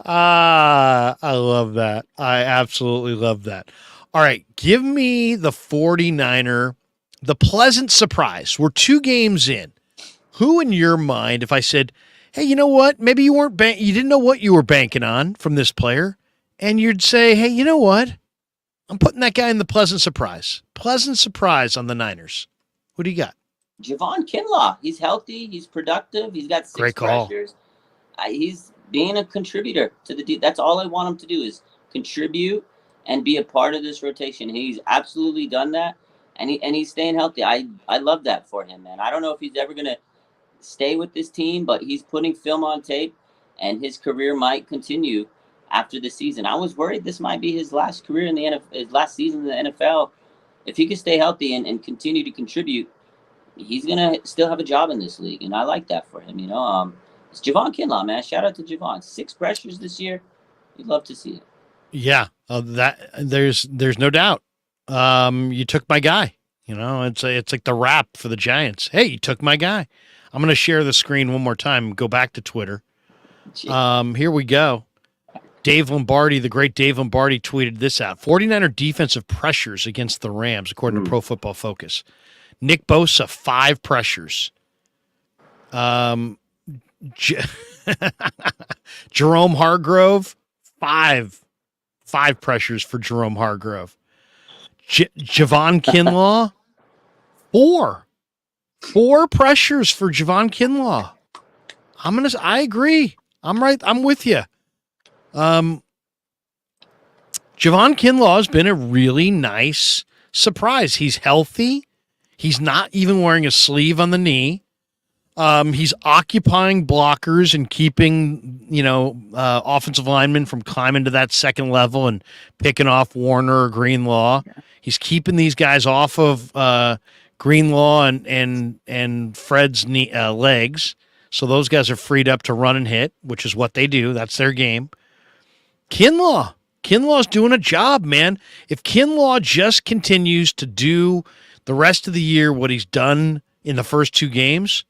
God. I love that. I absolutely love that. All right, give me the 49er, the pleasant surprise. We're 2 games in. Who in your mind, if I said, hey, you know what? Maybe you you didn't know what you were banking on from this player. And you'd say, hey, you know what? I'm putting that guy in the pleasant surprise. Pleasant surprise on the Niners. Who do you got? Javon Kinlaw. He's healthy. He's productive. He's got 6 pressures. He's being a contributor to the team. That's all I want him to do is contribute and be a part of this rotation. He's absolutely done that, and he's staying healthy. I love that for him, man. I don't know if he's ever going to stay with this team, but he's putting film on tape, and his career might continue after the season. I was worried this might be his last career in the NFL, his last season in the NFL. If he can stay healthy and continue to contribute, he's gonna still have a job in this league, and I like that for him. It's Javon Kinlaw, man. Shout out to Javon. 6 pressures this year. You'd love to see it. Yeah, that there's no doubt. You took my guy. It's like the rap for the Giants. Hey, you took my guy. I'm gonna share the screen one more time and go back to Twitter. Here we go. Dave Lombardi, the great Dave Lombardi, tweeted this out. 49er defensive pressures against the Rams, according to Pro Football Focus. Nick Bosa, 5 pressures. Jerome Hargrove, 5 pressures for Jerome Hargrove. Javon Kinlaw, 4 pressures for Javon Kinlaw. I agree. I'm right. I'm with you. Javon Kinlaw has been a really nice surprise. He's healthy. He's not even wearing a sleeve on the knee. He's occupying blockers and keeping, offensive linemen from climbing to that second level and picking off Warner or Greenlaw. Yeah. He's keeping these guys off of Greenlaw and Fred's legs. So those guys are freed up to run and hit, which is what they do. That's their game. Kinlaw's doing a job, man. If Kinlaw just continues to do the rest of the year what he's done in the first 2 games,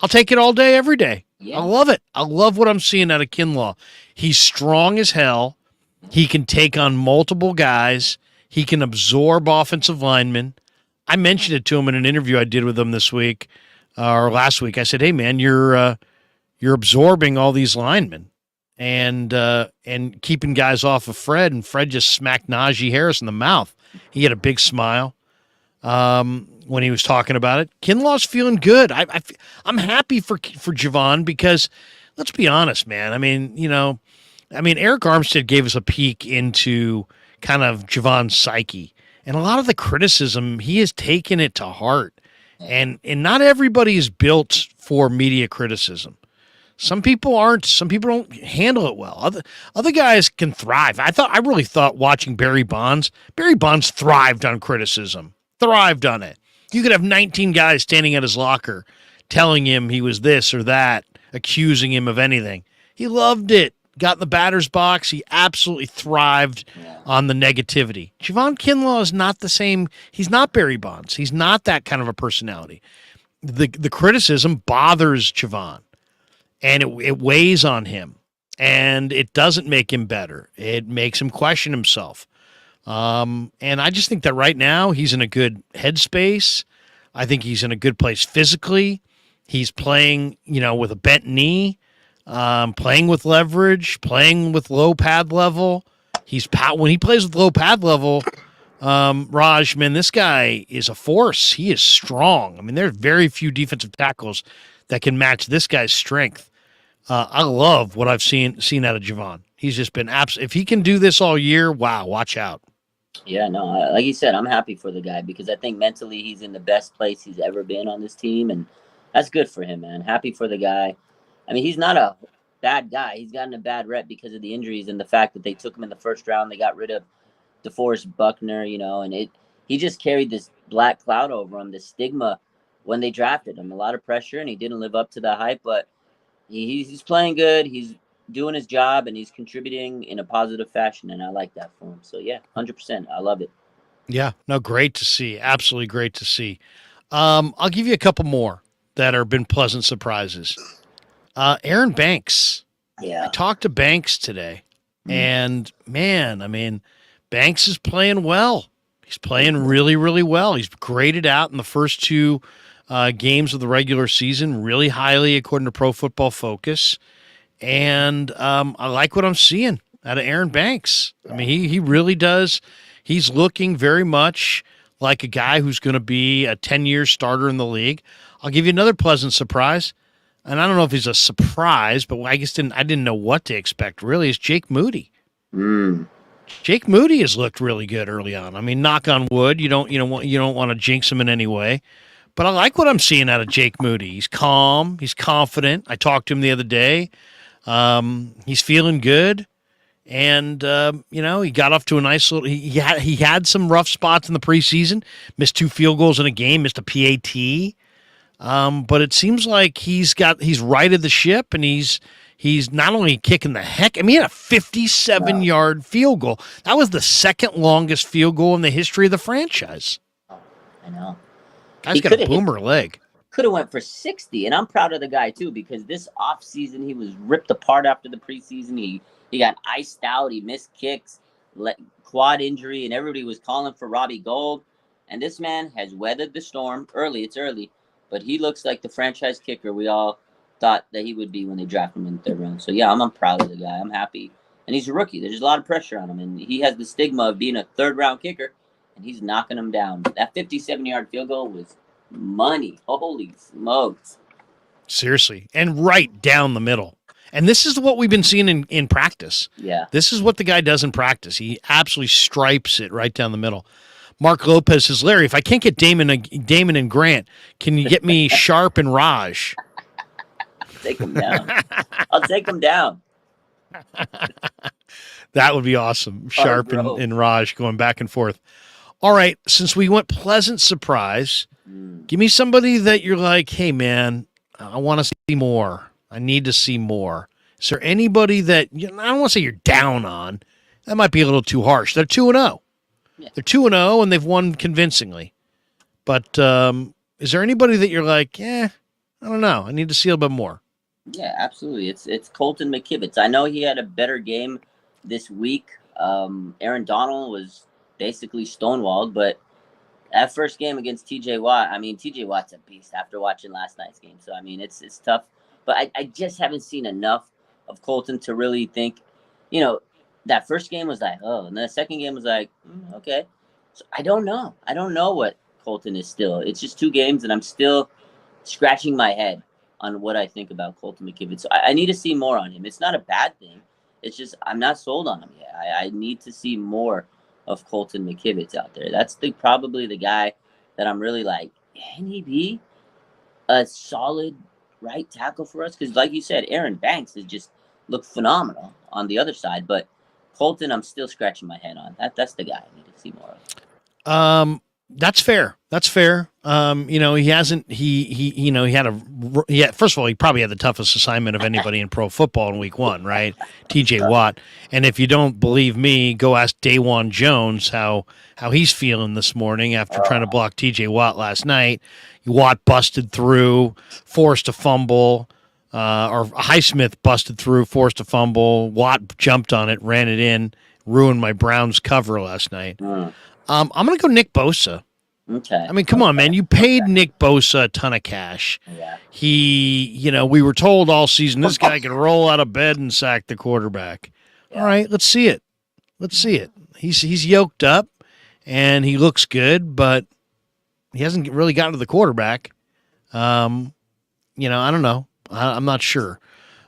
I'll take it all day, every day. Yeah. I love it. I love what I'm seeing out of Kinlaw. He's strong as hell. He can take on multiple guys. He can absorb offensive linemen. I mentioned it to him in an interview I did with him this week or last week. I said, hey, man, you're absorbing all these linemen and keeping guys off of Fred, and Fred just smacked Najee Harris in the mouth. He had a big smile when he was talking about it. Kinlaw's feeling good. I'm happy for Javon because, let's be honest, man. Eric Armstead gave us a peek into kind of Javon's psyche, and a lot of the criticism, he has taken it to heart. And not everybody is built for media criticism. Some people aren't. Some people don't handle it well. Other guys can thrive. I really thought watching Barry Bonds thrived on criticism. Thrived on it. You could have 19 guys standing at his locker telling him he was this or that, accusing him of anything. He loved it. Got in the batter's box. He absolutely thrived on the negativity. Javon Kinlaw is not the same. He's not Barry Bonds. He's not that kind of a personality. The criticism bothers Javon, and it weighs on him, and it doesn't make him better. It makes him question himself. And I just think that right now he's in a good headspace. I think he's in a good place physically. He's playing, with a bent knee. Playing with leverage, playing with low pad level. When he plays with low pad level, Raj, man, this guy is a force. He is strong. There are very few defensive tackles that can match this guy's strength. I love what I've seen out of Javon. He's just been if he can do this all year, wow, watch out. Yeah, no, like you said, I'm happy for the guy because I think mentally he's in the best place he's ever been on this team, and that's good for him, man. Happy for the guy. I mean, he's not a bad guy. He's gotten a bad rep because of the injuries and the fact that they took him in the first round. They got rid of DeForest Buckner, and he just carried this black cloud over him, the stigma when they drafted him, a lot of pressure, and he didn't live up to the hype, but he's playing good. He's doing his job and he's contributing in a positive fashion, and I like that for him. So yeah, 100%, I love it. Yeah, no, great to see. Absolutely great to see. I'll give you a couple more that have been pleasant surprises. Aaron Banks. I Yeah. talked to Banks today, and man, I mean, Banks is playing well. He's playing really, really well. He's graded out in the first two games of the regular season really highly, according to Pro Football Focus. And I like what I'm seeing out of Aaron Banks. I mean, he really does. He's looking very much like a guy who's going to be a 10-year starter in the league. I'll give you another pleasant surprise. And I don't know if he's a surprise, but I didn't know what to expect. Really, is Jake Moody. Mm. Jake Moody has looked really good early on. I mean, knock on wood. You don't want to jinx him in any way, but I like what I'm seeing out of Jake Moody. He's calm. He's confident. I talked to him the other day. He's feeling good, and he got off to a nice little. He had some rough spots in the preseason. Missed 2 field goals in a game. Missed a PAT. But it seems like he's righted the ship, and he's not only kicking the heck. I mean, he had a 57-yard field goal. That was the second longest field goal in the history of the franchise. I know. Guy's got a boomer leg. Could have went for 60, and I'm proud of the guy too because this offseason he was ripped apart after the preseason. He got iced out. He missed kicks, quad injury, and everybody was calling for Robbie Gould. And this man has weathered the storm. It's early, but he looks like the franchise kicker we all thought that he would be when they drafted him in the 3rd round. So yeah, I'm proud of the guy. I'm happy, and he's a rookie. There's a lot of pressure on him, and he has the stigma of being a 3rd round kicker, and he's knocking him down. That 57-yard field goal was money. Holy smokes. Seriously. And right down the middle. And this is what we've been seeing in practice. Yeah. This is what the guy does in practice. He absolutely stripes it right down the middle. Mark Lopez says, Larry, if I can't get Damon and Grant, can you get me Sharp and Raj? Take him down. I'll take him down. That would be awesome. Sharp and Raj going back and forth. All right. Since we went pleasant surprise, give me somebody that you're like, hey, man, I want to see more. I need to see more. Is there anybody that I don't want to say you're down on? That might be a little too harsh. They're 2-0. Yeah. They're 2-0, and they've won convincingly. But is there anybody that you're like, I don't know. I need to see a little bit more. Yeah, absolutely. It's Colton McKivitz. I know he had a better game this week. Aaron Donald was basically stonewalled, but that first game against TJ Watt, I mean, TJ Watt's a beast after watching last night's game. So, I mean, it's tough. But I just haven't seen enough of Colton to really think, that first game was like, oh, and the second game was like, okay. So I don't know. I don't know what Colton is still. It's just 2 games, and I'm still scratching my head on what I think about Colton McKivitz. So I need to see more on him. It's not a bad thing. It's just I'm not sold on him yet. I need to see more of Colton McKivitz out there. That's probably the guy that I'm really like, can he be a solid right tackle for us? Because like you said, Aaron Banks has just looked phenomenal on the other side. But Colton, I'm still scratching my head on. That's the guy I need to see more of. That's fair. That's fair. He hasn't. First of all, he probably had the toughest assignment of anybody in pro football in week 1, right? TJ Watt. And if you don't believe me, go ask Dawan Jones how he's feeling this morning after trying to block TJ Watt last night. Watt busted through, forced a fumble, or Highsmith busted through, forced a fumble. Watt jumped on it, ran it in, ruined my Browns cover last night. I'm going to go Nick Bosa. Okay. I mean, come on, man. You paid Nick Bosa a ton of cash. Yeah. We were told all season this guy can roll out of bed and sack the quarterback. Yeah. All right, let's see it. He's yoked up, and he looks good, but he hasn't really gotten to the quarterback. I don't know. I'm not sure.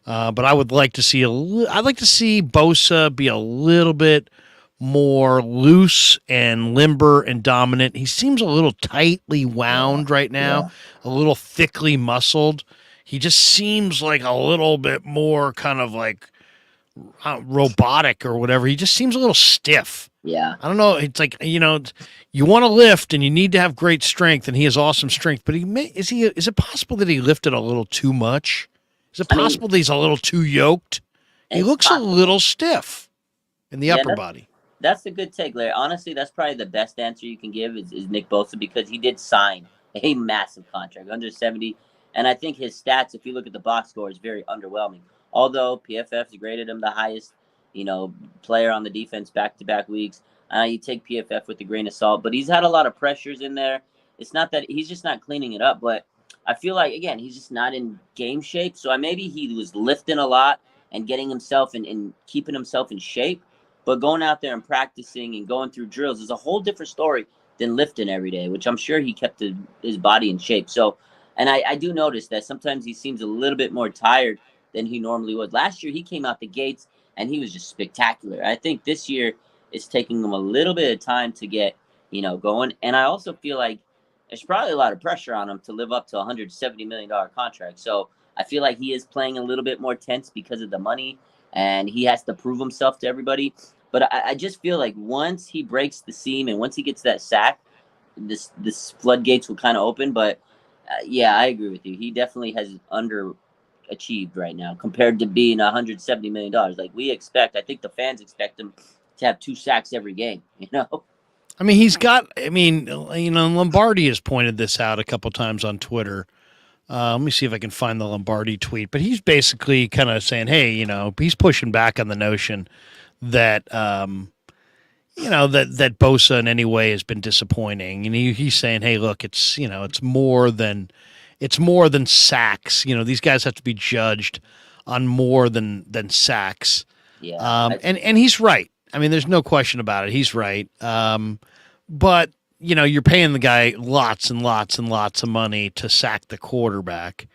But I would like to see I'd like to see Bosa be a little bit more loose and limber and dominant. He seems a little tightly wound right now, a little thickly muscled. He just seems like a little bit more kind of like robotic or whatever. He just seems a little stiff. Yeah. I don't know. It's like, you want to lift and you need to have great strength, and he has awesome strength, but is it possible that he lifted a little too much? Is it possible that he's a little too yoked? He looks a little stiff in the upper body. That's a good take, Larry. Honestly, that's probably the best answer you can give is Nick Bosa, because he did sign a massive contract, 170. And I think his stats, if you look at the box score, is very underwhelming. Although PFF's graded him the highest, player on the defense back-to-back weeks. You take PFF with a grain of salt, but he's had a lot of pressures in there. It's not that he's just not cleaning it up, but I feel like, again, he's just not in game shape. So maybe he was lifting a lot and getting himself and keeping himself in shape. But going out there and practicing and going through drills is a whole different story than lifting every day, which I'm sure he kept his body in shape. So, and I do notice that sometimes he seems a little bit more tired than he normally would. Last year, he came out the gates and he was just spectacular. I think this year it's taking him a little bit of time to get, going. And I also feel like there's probably a lot of pressure on him to live up to a $170 million contract. So I feel like he is playing a little bit more tense because of the money, and he has to prove himself to everybody. But I just feel like once he breaks the seam and once he gets that sack, this floodgates will kind of open. But yeah, I agree with you. He definitely has underachieved right now compared to being $170 million. Like I think the fans expect him to have 2 sacks every game, I mean, Lombardi has pointed this out a couple times on Twitter. Let me see if I can find the Lombardi tweet, but he's basically kind of saying, hey, he's pushing back on the notion that, that Bosa in any way has been disappointing. And he's saying, hey, look, it's more than sacks. These guys have to be judged on more than sacks. Yeah. And he's right. I mean, there's no question about it. He's right. But you're paying the guy lots and lots and lots of money to sack the quarterback,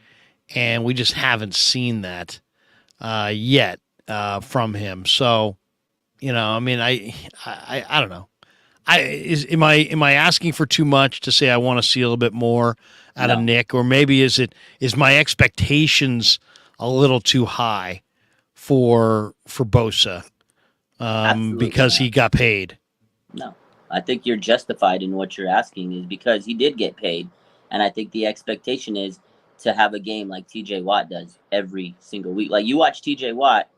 and we just haven't seen that yet from him. So, I mean, I don't know. Am I asking for too much to say I want to see a little bit more out of Nick, or maybe is my expectations a little too high for Bosa because he got paid? No. I think you're justified in what you're asking is because he did get paid. And I think the expectation is to have a game like TJ Watt does every single week. Like you watch TJ Watt,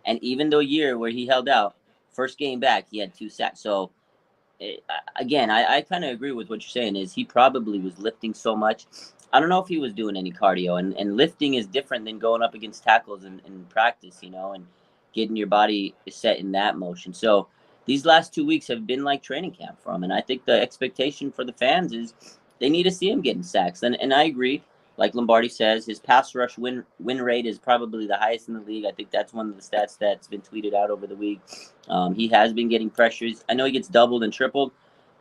and even the year where he held out, first game back, he had 2 sacks. So, again, I kind of agree with what you're saying is he probably was lifting so much. I don't know if he was doing any cardio. And lifting is different than going up against tackles in practice, and getting your body set in that motion. So, these last 2 weeks have been like training camp for him. And I think the expectation for the fans is they need to see him getting sacks. And I agree. Like Lombardi says, his pass rush win rate is probably the highest in the league. I think that's one of the stats that's been tweeted out over the week. He has been getting pressures. I know he gets doubled and tripled,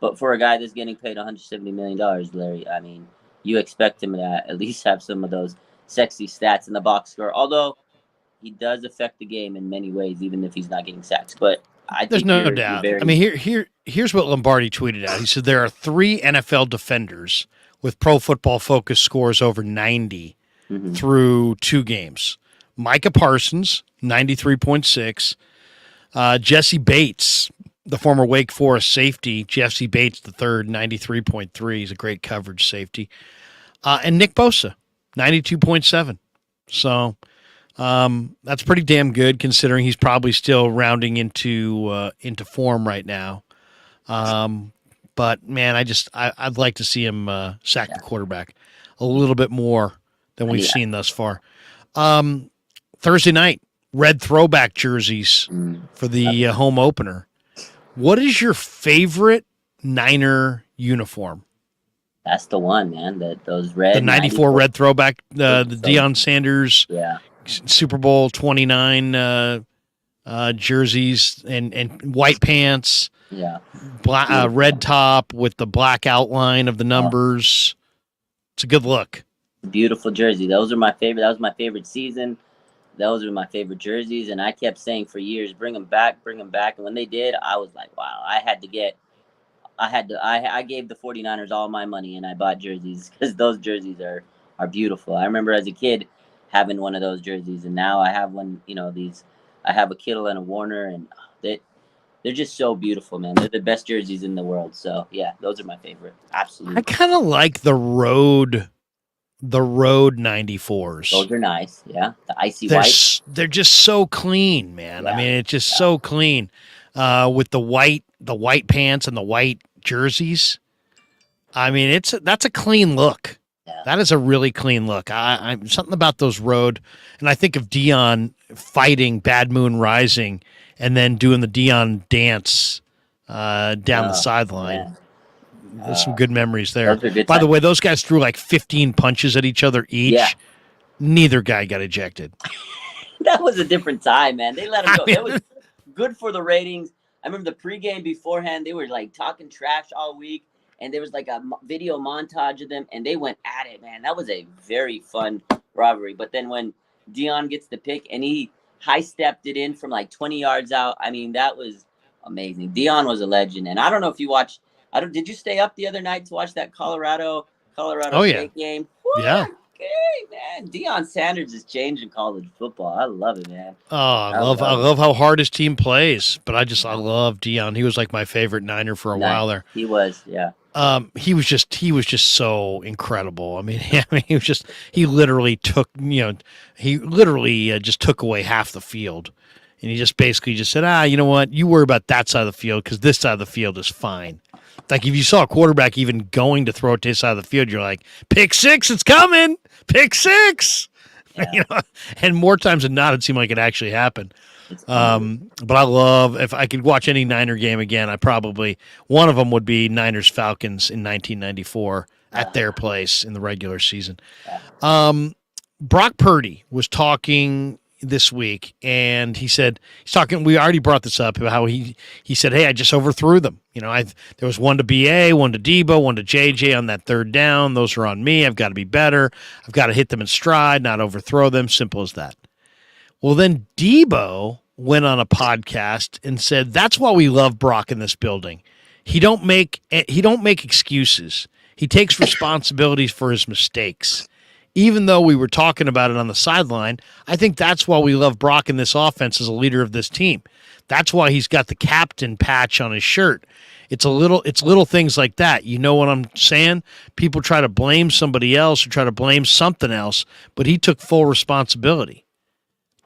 but for a guy that's getting paid $170 million, Larry, I mean, you expect him to at least have some of those sexy stats in the box score. Although he does affect the game in many ways, even if he's not getting sacks. But there's no doubt. I mean, here's what Lombardi tweeted out. He said there are 3 NFL defenders with Pro Football Focus scores over 90 through 2 games. Micah Parsons, 93.6. Jesse Bates, the former Wake Forest safety, Jesse Bates the third, 93.3. He's a great coverage safety. And Nick Bosa, 92.7. So that's pretty damn good considering he's probably still rounding into form right now. But man, I'd like to see him sack the quarterback a little bit more than we've seen thus far. Thursday night, red throwback jerseys for the home opener. What is your favorite Niner uniform? That's the one, man. Those red. The 94 red throwback, the Deion Sanders Super Bowl 29 jerseys and white pants. Yeah. Red top with the black outline of the numbers. It's a good look. Beautiful jersey. Those are my favorite. That was my favorite season. those are my favorite jerseys. And I kept saying for years, bring them back, bring them back. And when they did, I was like, wow, I gave the 49ers all my money and I bought jerseys because those jerseys are beautiful. I remember as a kid having one of those jerseys, and now I have one, I have a Kittle and a Warner, and they're just so beautiful, man. They're the best jerseys in the world. So yeah, those are my favorite. Absolutely. I kind of like the road 94s. Those are nice. Yeah. The icy white. They're just so clean, man. Yeah. I mean, it's just so clean. With the white pants and the white jerseys. I mean, that's a clean look. Yeah. That is a really clean look. I'm something about those road, and I think of Dion fighting Bad Moon Rising and then doing the Dion dance down the sideline. Man. There's some good memories there. Those are good By the times. way, those guys threw like 15 punches at each other each. Yeah. Neither guy got ejected. That was a different time, man. They let them go. I mean, That was good for the ratings. I remember the pregame beforehand, they were like talking trash all week, and there was like a video montage of them, and they went at it, man. That was a very fun rivalry. But then when Dion gets the pick and he high-stepped it in from like 20 yards out, I mean, that was amazing. Dion was a legend, and I don't know if you watched. Did you stay up the other night to watch that Colorado State game? What? Yeah. Hey, man, Deion Sanders is changing college football. I love it, man. Oh, I love how hard his team plays. But I love Dion. He was like my favorite Niner for a while there. He was, yeah. He was just so incredible. I mean, he literally took just took away half the field, and he just basically just said, you know what, you worry about that side of the field because this side of the field is fine. Like if you saw a quarterback even going to throw it to his side of the field, you're like, pick six, it's coming, pick six. Yeah. And more times than not, it seemed like it actually happened. But I love, if I could watch any Niner game again, one of them would be Niners Falcons in 1994 at their place in the regular season. Brock Purdy was talking this week, and we already brought this up about how he said, hey, I just overthrew them. There was one to BA, one to Debo, one to JJ on that third down. Those are on me. I've got to be better. I've got to hit them in stride, not overthrow them. Simple as that. Well, then Debo went on a podcast and said, that's why we love Brock in this building. He don't make excuses. He takes responsibilities for his mistakes. Even though we were talking about it on the sideline, I think that's why we love Brock in this offense as a leader of this team. That's why he's got the captain patch on his shirt. It's little things like that. You know what I'm saying? People try to blame somebody else or try to blame something else, but he took full responsibility.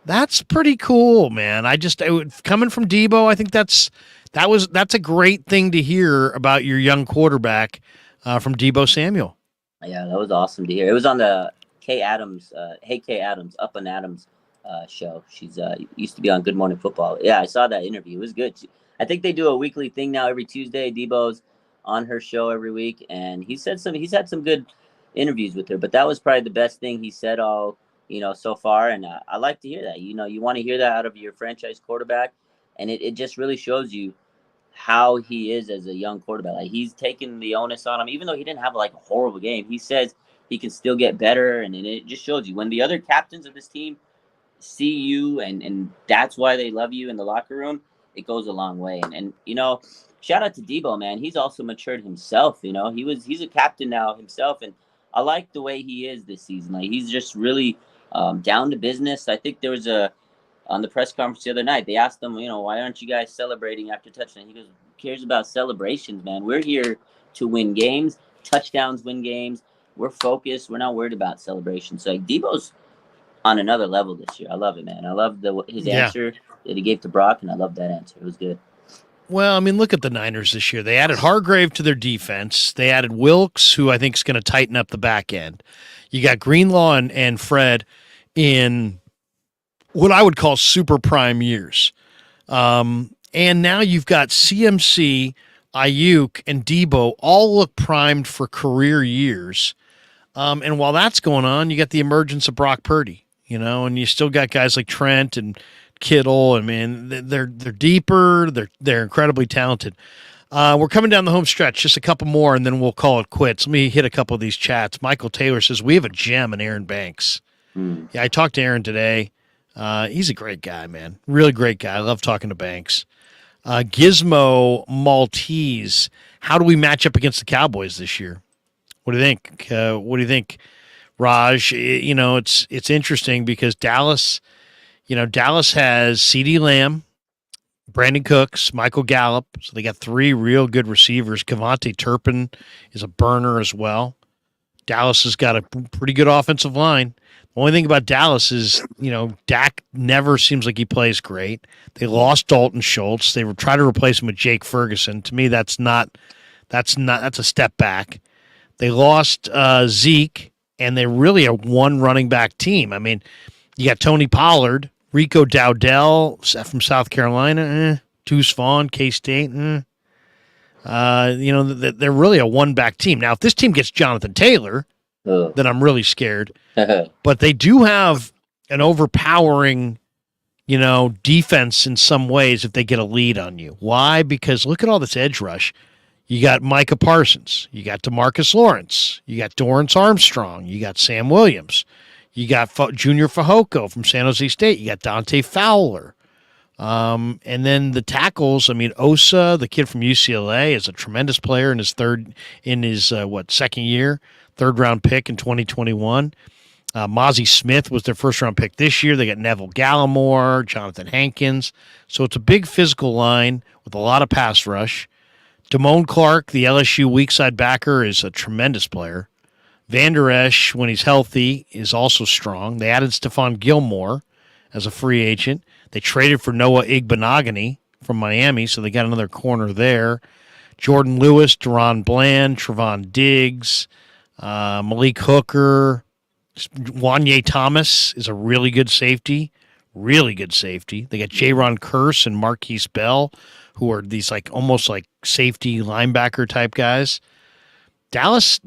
That's pretty cool, man. Coming from Debo, I think that's a great thing to hear about your young quarterback from Debo Samuel. Yeah, that was awesome to hear. It was on the Kay Adams, Up and Adams show. She's used to be on Good Morning Football. Yeah, I saw that interview. It was good. I think they do a weekly thing now every Tuesday. Debo's on her show every week, and he's had some good interviews with her. But that was probably the best thing he said all so far, and I like to hear that. You want to hear that out of your franchise quarterback, and it just really shows you how he is as a young quarterback. Like he's taken the onus on him, even though he didn't have like a horrible game. He says he can still get better, and it just shows you when the other captains of this team see you, and that's why they love you in the locker room. It goes a long way. And shout out to Debo, man. He's also matured himself. He's a captain now himself, and I like the way he is this season. Like he's just really down to business. I think there was on the press conference the other night, they asked him, why aren't you guys celebrating after touchdown? He goes, who cares about celebrations, man? We're here to win games. Touchdowns win games. We're focused. We're not worried about celebrations. So Debo's on another level this year. I love it, man. I love his answer that he gave to Brock, and I love that answer. It was good. Well, I mean, look at the Niners this year. They added Hargrave to their defense. They added Wilkes, who I think is going to tighten up the back end. You got Greenlaw and Fred in what I would call super prime years. And now you've got CMC, Aiyuk, and Debo all look primed for career years. And while that's going on, you got the emergence of Brock Purdy, and you still got guys like Trent and Kittle. I mean, they're deeper. They're incredibly talented. We're coming down the home stretch, just a couple more, and then we'll call it quits. Let me hit a couple of these chats. Michael Taylor says, we have a gem in Aaron Banks. Yeah, I talked to Aaron today. He's a great guy, man. Really great guy. I love talking to Banks. Gizmo Maltese. How do we match up against the Cowboys this year? What do you think? What do you think, Raj? It's interesting because Dallas. Dallas has C.D. Lamb, Brandon Cooks, Michael Gallup. So they got three real good receivers. Kavontae Turpin is a burner as well. Dallas has got a pretty good offensive line. The only thing about Dallas is, Dak never seems like he plays great. They lost Dalton Schultz. They were trying to replace him with Jake Ferguson. To me, that's a step back. They lost Zeke, and they're really a one running back team. I mean, you got Tony Pollard, Rico Dowdell from South Carolina, Deuce Vaughn, K-State. They're really a one-back team. Now, if this team gets Jonathan Taylor, then I'm really scared. But they do have an overpowering, defense in some ways if they get a lead on you. Why? Because look at all this edge rush. You got Micah Parsons. You got DeMarcus Lawrence. You got Dorrance Armstrong. You got Sam Williams. You got Junior Fajoko from San Jose State. You got Dante Fowler. And then the tackles, Osa, the kid from UCLA, is a tremendous player in his second year, third-round pick in 2021. Mozzie Smith was their first-round pick this year. They got Neville Gallimore, Jonathan Hankins. So it's a big physical line with a lot of pass rush. Damone Clark, the LSU weak side backer, is a tremendous player. Van Der Esch, when he's healthy, is also strong. They added Stephon Gilmore as a free agent. They traded for Noah Igbenogany from Miami, so they got another corner there. Jordan Lewis, Deron Bland, Trevon Diggs, Malik Hooker. Wanye Thomas is a really good safety. Really good safety. They got Jaron Kearse and Marquise Bell, who are these almost like safety linebacker type guys. Dallas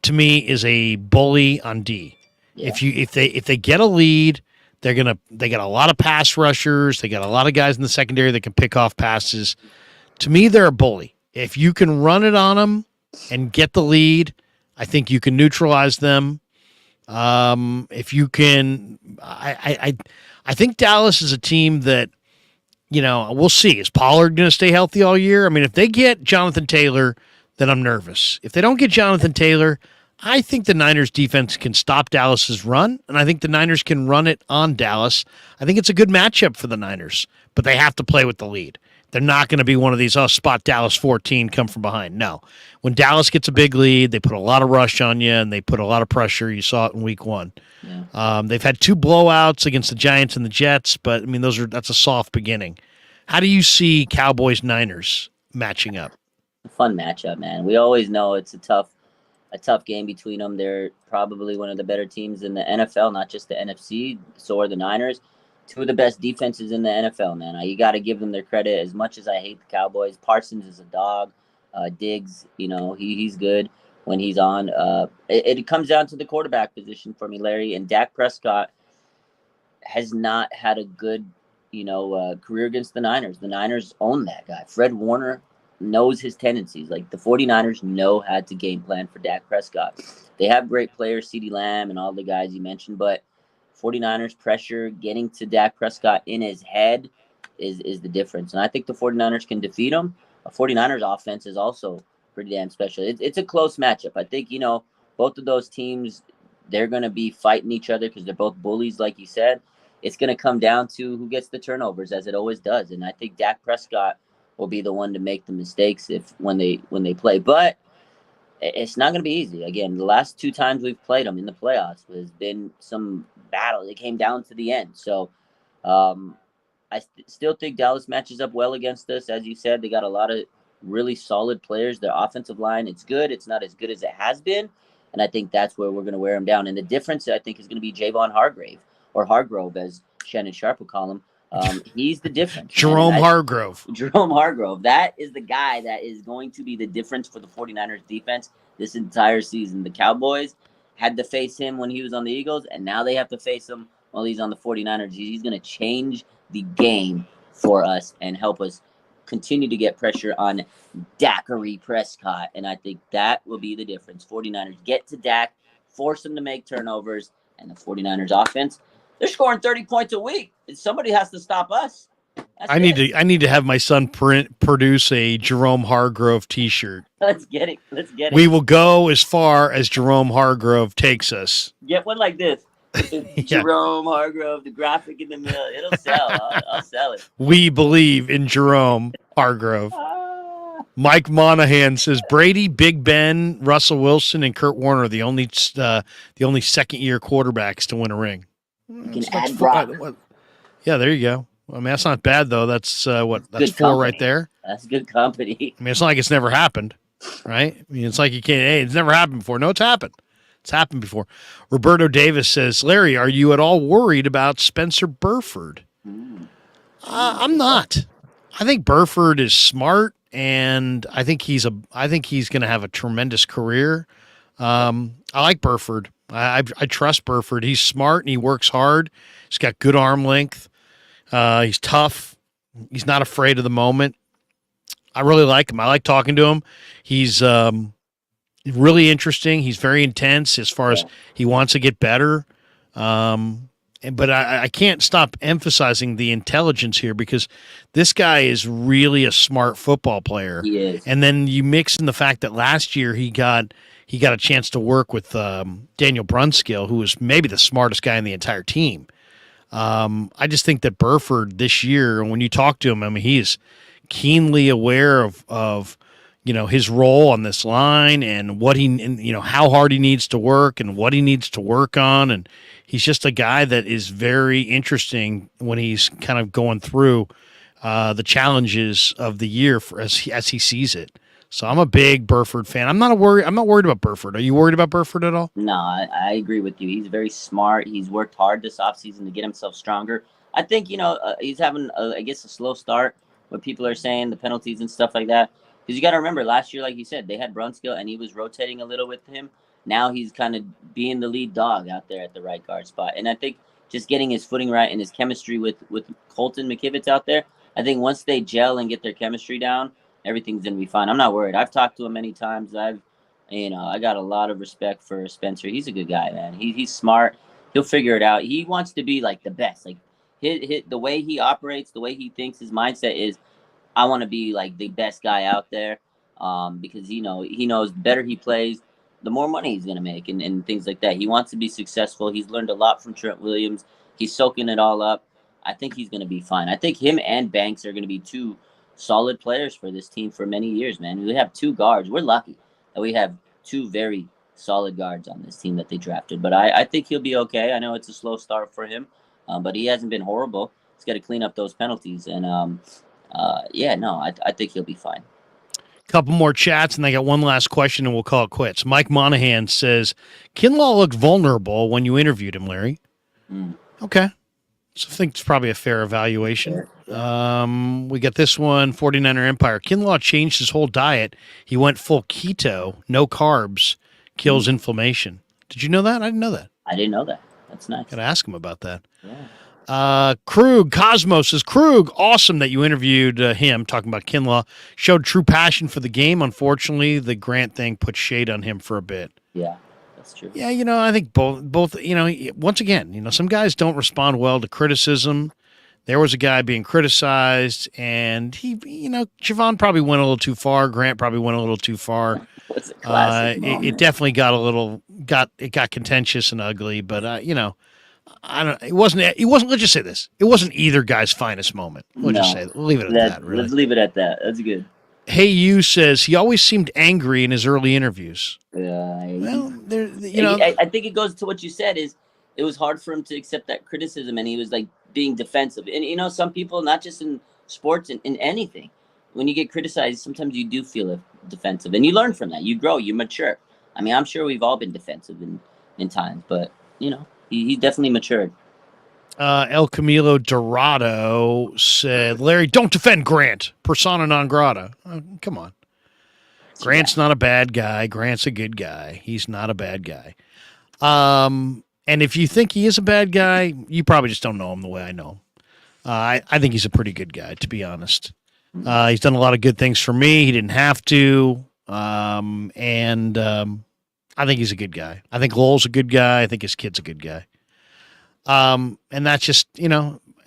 to me is a bully on D. Yeah. If they get a lead, they got a lot of pass rushers. They got a lot of guys in the secondary that can pick off passes. To me, they're a bully. If you can run it on them and get the lead, I think you can neutralize them. If you can, I think Dallas is a team that, we'll see. Is Pollard going to stay healthy all year? If they get Jonathan Taylor, then I'm nervous. If they don't get Jonathan Taylor, I think the Niners defense can stop Dallas's run, and I think the Niners can run it on Dallas. I think it's a good matchup for the Niners, but they have to play with the lead. They're not going to be one of these, spot Dallas 14, come from behind. No. When Dallas gets a big lead, they put a lot of rush on you, and they put a lot of pressure. You saw it in week one. Yeah. They've had two blowouts against the Giants and the Jets, but, that's a soft beginning. How do you see Cowboys-Niners matching up? A fun matchup, man. We always know it's a tough game between them. They're probably one of the better teams in the NFL, not just the NFC. So are the Niners. Two of the best defenses in the NFL, man. You got to give them their credit. As much as I hate the Cowboys, Parsons is a dog. Diggs, he's good when he's on. It comes down to the quarterback position for me, Larry. And Dak Prescott has not had a good, career against the Niners. The Niners own that guy. Fred Warner knows his tendencies. Like, the 49ers know how to game plan for Dak Prescott. They have great players, CeeDee Lamb and all the guys you mentioned, but 49ers pressure getting to Dak Prescott in his head is the difference. And I think the 49ers can defeat him. A 49ers offense is also pretty damn special. It's a close matchup. I think, both of those teams, they're going to be fighting each other because they're both bullies, like you said. It's going to come down to who gets the turnovers, as it always does. And I think Dak Prescott will be the one to make the mistakes when they play. But it's not going to be easy. Again, the last two times we've played them in the playoffs has been some battle. It came down to the end. So I still think Dallas matches up well against us. As you said, they got a lot of really solid players. Their offensive line, it's good. It's not as good as it has been. And I think that's where we're going to wear them down. And the difference, I think, is going to be Javon Hargrove, as Shannon Sharp would call him. He's the difference. Jerome Hargrove. That is the guy that is going to be the difference for the 49ers defense this entire season. The Cowboys had to face him when he was on the Eagles, and now they have to face him while he's on the 49ers. He's going to change the game for us and help us continue to get pressure on Dakary Prescott. And I think that will be the difference. 49ers get to Dak, force him to make turnovers, and the 49ers offense, They're scoring 30 points a week. Somebody has to stop us. I need to have my son produce a Jerome Hargrove T-shirt. Let's get it. Let's get it. We will go as far as Jerome Hargrove takes us. Get one like this. Jerome Hargrove, the graphic in the middle. It'll sell. I'll sell it. We believe in Jerome Hargrove. Mike Monahan says Brady, Big Ben, Russell Wilson, and Kurt Warner are the only second-year quarterbacks to win a ring. You can add Brock. Yeah, there you go. I mean, that's not bad though. That's what? That's Good 4 company. right there. That's good company. I mean, it's not like it's never happened, right? I mean, it's like you can't. Hey, it's never happened before. No, it's happened. It's happened before. Roberto Davis says, Larry, are you at all worried about Spencer Burford? I'm not. I think Burford is smart, and I think he's going to have a tremendous career. I like Burford. I trust Burford. He's smart and he works hard. He's got good arm length. He's tough. He's not afraid of the moment. I really like him. I like talking to him. He's really interesting. He's very intense as far as he wants to get better. But I can't stop emphasizing the intelligence here because this guy is really a smart football player. He is. And then you mix in the fact that last year he got a chance to work with Daniel Brunskill, who was maybe the smartest guy in the entire team. I just think that Burford this year, when you talk to him, I mean, he is keenly aware of his role on this line and how hard he needs to work and what he needs to work on. And he's just a guy that is very interesting when he's kind of going through the challenges of the year as he sees it. So I'm a big Burford fan. I'm not worried about Burford. Are you worried about Burford at all? No, I agree with you. He's very smart. He's worked hard this offseason to get himself stronger. I think, he's having, a slow start, what people are saying, the penalties and stuff like that. Because you got to remember, last year, like you said, they had Brunskill, and he was rotating a little with him. Now he's kind of being the lead dog out there at the right guard spot. And I think just getting his footing right and his chemistry with Colton McKivitz out there, I think once they gel and get their chemistry down, everything's going to be fine. I'm not worried. I've talked to him many times. I got a lot of respect for Spencer. He's a good guy, man. He's smart. He'll figure it out. He wants to be like the best. Like the way he operates, the way he thinks, his mindset is, I want to be like the best guy out there. Because he knows the better he plays, the more money he's going to make and things like that. He wants to be successful. He's learned a lot from Trent Williams. He's soaking it all up. I think he's going to be fine. I think him and Banks are going to be two solid players for this team for many years, man. We have 2 guards. We're lucky that we have 2 very solid guards on this team that they drafted. But I think he'll be okay. I know it's a slow start for him, but he hasn't been horrible. He's got to clean up those penalties. And, I think he'll be fine. Couple more chats, and I got one last question, and we'll call it quits. Mike Monahan says, Kinlaw looked vulnerable when you interviewed him, Larry. Okay. So I think it's probably a fair evaluation. We got this one, 49er Empire. Kinlaw changed his whole diet. He went full keto, no carbs, kills inflammation. Did you know that? I didn't know that. I didn't know that. That's nice. Got to ask him about that. Yeah. Krug, Cosmos says, Krug, awesome that you interviewed him, talking about Kinlaw. Showed true passion for the game. Unfortunately, the Grant thing put shade on him for a bit. Yeah, that's true. Yeah, I think both, once again, some guys don't respond well to criticism. There was a guy being criticized, and he, Javon probably went a little too far. Grant probably went a little too far. What's a classic It definitely got contentious and ugly, but, I don't. It wasn't. Let's just say this. It wasn't either guy's finest moment. We'll leave it at that. Really. Let's leave it at that. That's good. Hey, you says he always seemed angry in his early interviews. Yeah. Well, I think it goes to what you said. Is it was hard for him to accept that criticism, and he was like being defensive. And some people, not just in sports, in anything, when you get criticized, sometimes you do feel defensive, and you learn from that. You grow. You mature. I mean, I'm sure we've all been defensive in times, but He definitely matured. El Camilo Dorado said, Larry, don't defend Grant. Persona non grata. Come on. Grant's not a bad guy. Grant's a good guy. He's not a bad guy. And if you think he is a bad guy, you probably just don't know him the way I know him. I think he's a pretty good guy, to be honest. He's done a lot of good things for me. He didn't have to. I think he's a good guy. I think Lowell's a good guy. I think his kid's a good guy. And that's just,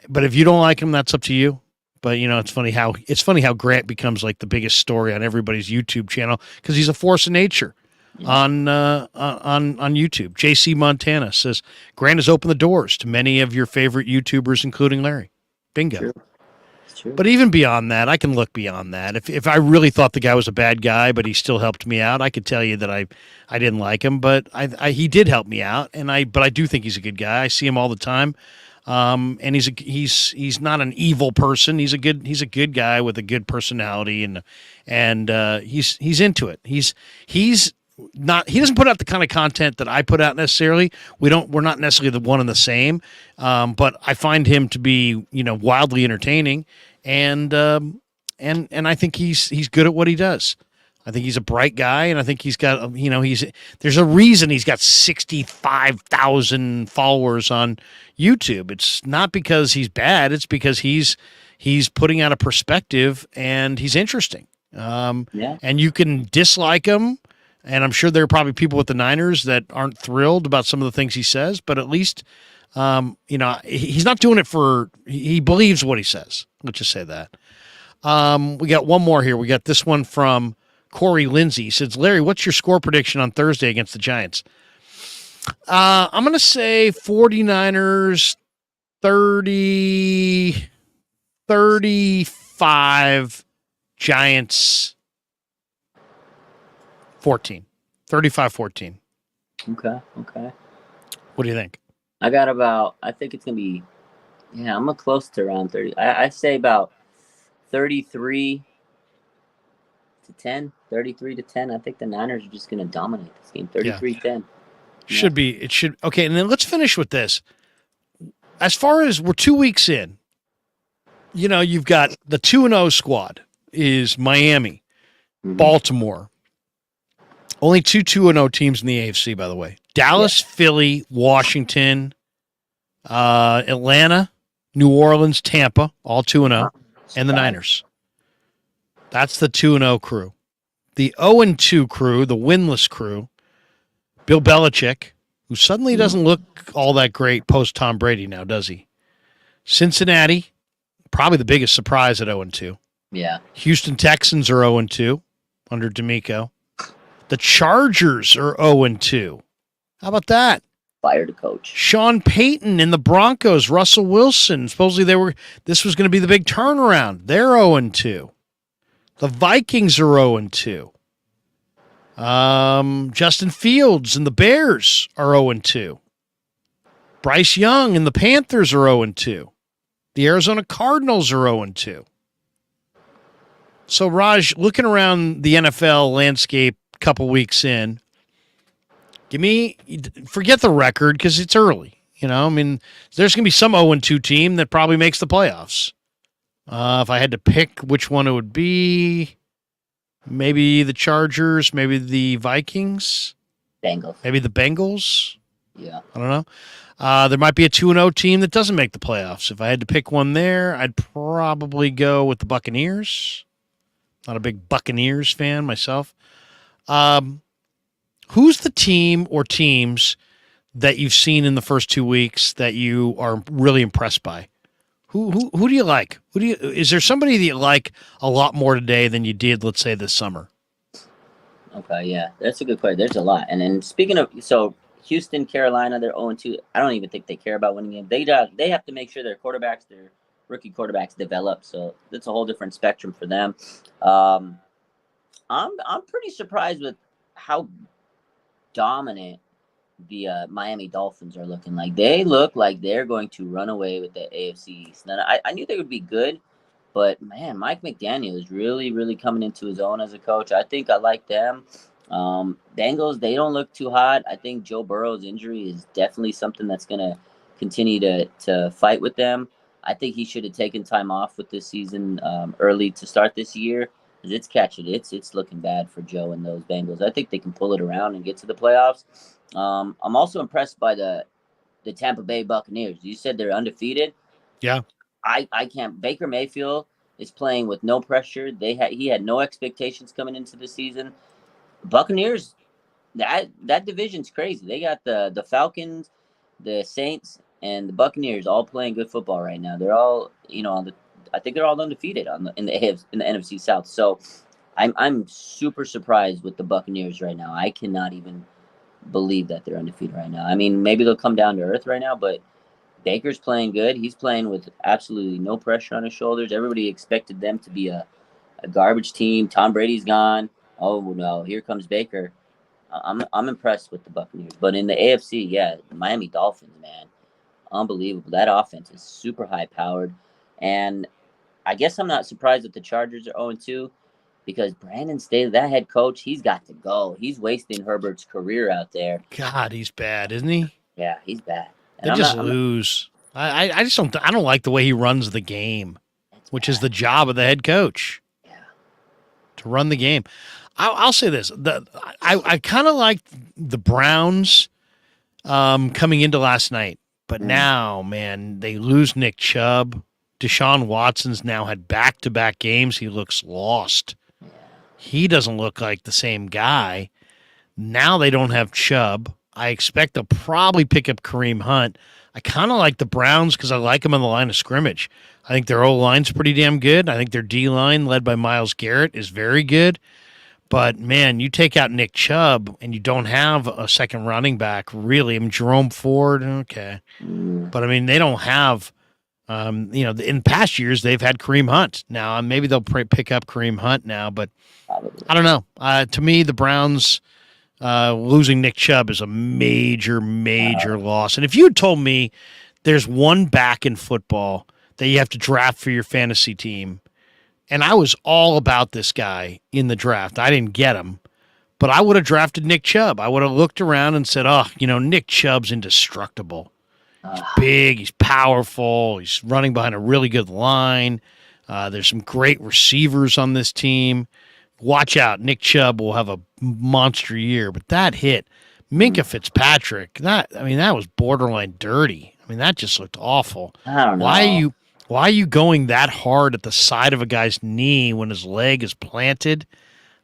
but if you don't like him, that's up to you. But it's funny how Grant becomes like the biggest story on everybody's YouTube channel because he's a force of nature on YouTube. JC Montana says Grant has opened the doors to many of your favorite YouTubers, including Larry. Bingo. True. It's true. But even beyond that, I can look beyond that. If I really thought the guy was a bad guy, but he still helped me out, I could tell you that I didn't like him, but he did help me out, but I do think he's a good guy. I see him all the time. And he's not an evil person. He's a good guy with a good personality, and he's into it. He doesn't put out the kind of content that I put out necessarily. We're not necessarily the one and the same. But I find him to be, wildly entertaining, and I think he's good at what he does. I think he's a bright guy, and I think he's got, there's a reason he's got 65,000 followers on YouTube. It's not because he's bad. It's because he's putting out a perspective, and he's interesting. And you can dislike him, and I'm sure there are probably people with the Niners that aren't thrilled about some of the things he says, but at least, he's not doing it he believes what he says. Let's just say that. We got one more here. We got this one from Corey Lindsay. He says, Larry, what's your score prediction on Thursday against the Giants? I'm going to say 49ers 35, Giants 14. 35-14. Okay. What do you think? I think it's going to be, I'm close to around 30. I say about 33 to 10. I think the Niners are just going to dominate this game. 33-10. It should. Okay, and then let's finish with this. As far as we're 2 weeks in, you've got the 2-0 squad is Miami, Baltimore. Only 2-0 teams in the AFC, by the way. Dallas, Philly, Washington, Atlanta, New Orleans, Tampa, all 2-0, and the Niners. That's the 2-0 crew. The 0-2 crew, the winless crew, Bill Belichick, who suddenly doesn't look all that great post Tom Brady now, does he? Cincinnati, probably the biggest surprise at 0-2. Yeah. Houston Texans are 0-2 under D'Amico. The Chargers are 0-2. How about that? Fired a coach. Sean Payton and the Broncos, Russell Wilson. Supposedly this was going to be the big turnaround. They're 0-2. The Vikings are 0-2. Justin Fields and the Bears are 0-2. Bryce Young and the Panthers are 0-2. The Arizona Cardinals are 0-2. So, Raj, looking around the NFL landscape a couple weeks in, forget the record because it's early. There's going to be some 0-2 team that probably makes the playoffs. If I had to pick which one it would be, maybe the Chargers, maybe the Vikings, Bengals, maybe the Bengals. Yeah, I don't know. There might be a 2-0 team that doesn't make the playoffs. If I had to pick one there, I'd probably go with the Buccaneers. Not a big Buccaneers fan myself. Who's the team or teams that you've seen in the first 2 weeks that you are really impressed by? Who do you like? Is there somebody that you like a lot more today than you did, let's say, this summer? Okay, yeah, that's a good question. There's a lot. And then speaking of, Houston, Carolina, they're 0-2. I don't even think they care about winning games. They have to make sure their rookie quarterbacks develop. So that's a whole different spectrum for them. I'm pretty surprised with how dominant the Miami Dolphins are looking. Like, they look like they're going to run away with the AFC East. And I knew they would be good, but man, Mike McDaniel is really, really coming into his own as a coach. I think I like them. Bengals, they don't look too hot. I think Joe Burrow's injury is definitely something that's going to continue to fight with them. I think he should have taken time off with this season early to start this year. It's looking bad for Joe and those Bengals. I think they can pull it around and get to the playoffs. I'm also impressed by the Tampa Bay Buccaneers. You said they're undefeated. Yeah. I can't. Baker Mayfield is playing with no pressure. He had no expectations coming into the season. Buccaneers, that division's crazy. They got the Falcons, the Saints, and the Buccaneers all playing good football right now. They're all, I think they're all undefeated in the NFC South. So I'm super surprised with the Buccaneers right now. I cannot even believe that they're undefeated right now. I mean, maybe they'll come down to earth right now, but Baker's playing good. He's playing with absolutely no pressure on his shoulders. Everybody expected them to be a garbage team. Tom Brady's gone. Oh no, here comes Baker. I'm impressed with the Buccaneers. But in the AFC, yeah, the Miami Dolphins, man, unbelievable. That offense is super high powered, and I guess I'm not surprised that the Chargers are 0-2 because Brandon Staley, that head coach, he's got to go. He's wasting Herbert's career out there. God, he's bad, isn't he? Yeah, he's bad. They And just lose. I just don't. I don't like the way he runs the game, which is the job of the head coach. Yeah. To run the game. I'll say this: I kind of liked the Browns coming into last night, but now, man, they lose Nick Chubb. Deshaun Watson's now had back-to-back games. He looks lost. He doesn't look like the same guy. Now they don't have Chubb. I expect they'll probably pick up Kareem Hunt. I kind of like the Browns because I like them on the line of scrimmage. I think their O-line's pretty damn good. I think their D-line, led by Myles Garrett, is very good. But, man, you take out Nick Chubb and you don't have a second running back, really. I mean, Jerome Ford, okay. But, I mean, they don't have, in past years, they've had Kareem Hunt. Now, maybe they'll pick up Kareem Hunt now, but I don't know. To me, the Browns losing Nick Chubb is a major, major loss. And if you had told me there's one back in football that you have to draft for your fantasy team, and I was all about this guy in the draft. I didn't get him, but I would have drafted Nick Chubb. I would have looked around and said, Nick Chubb's indestructible. He's big, he's powerful, he's running behind a really good line. There's some great receivers on this team. Watch out, Nick Chubb will have a monster year. But that hit, Minkah Fitzpatrick, that was borderline dirty. I mean, that just looked awful. I don't know. Why are you going that hard at the side of a guy's knee when his leg is planted?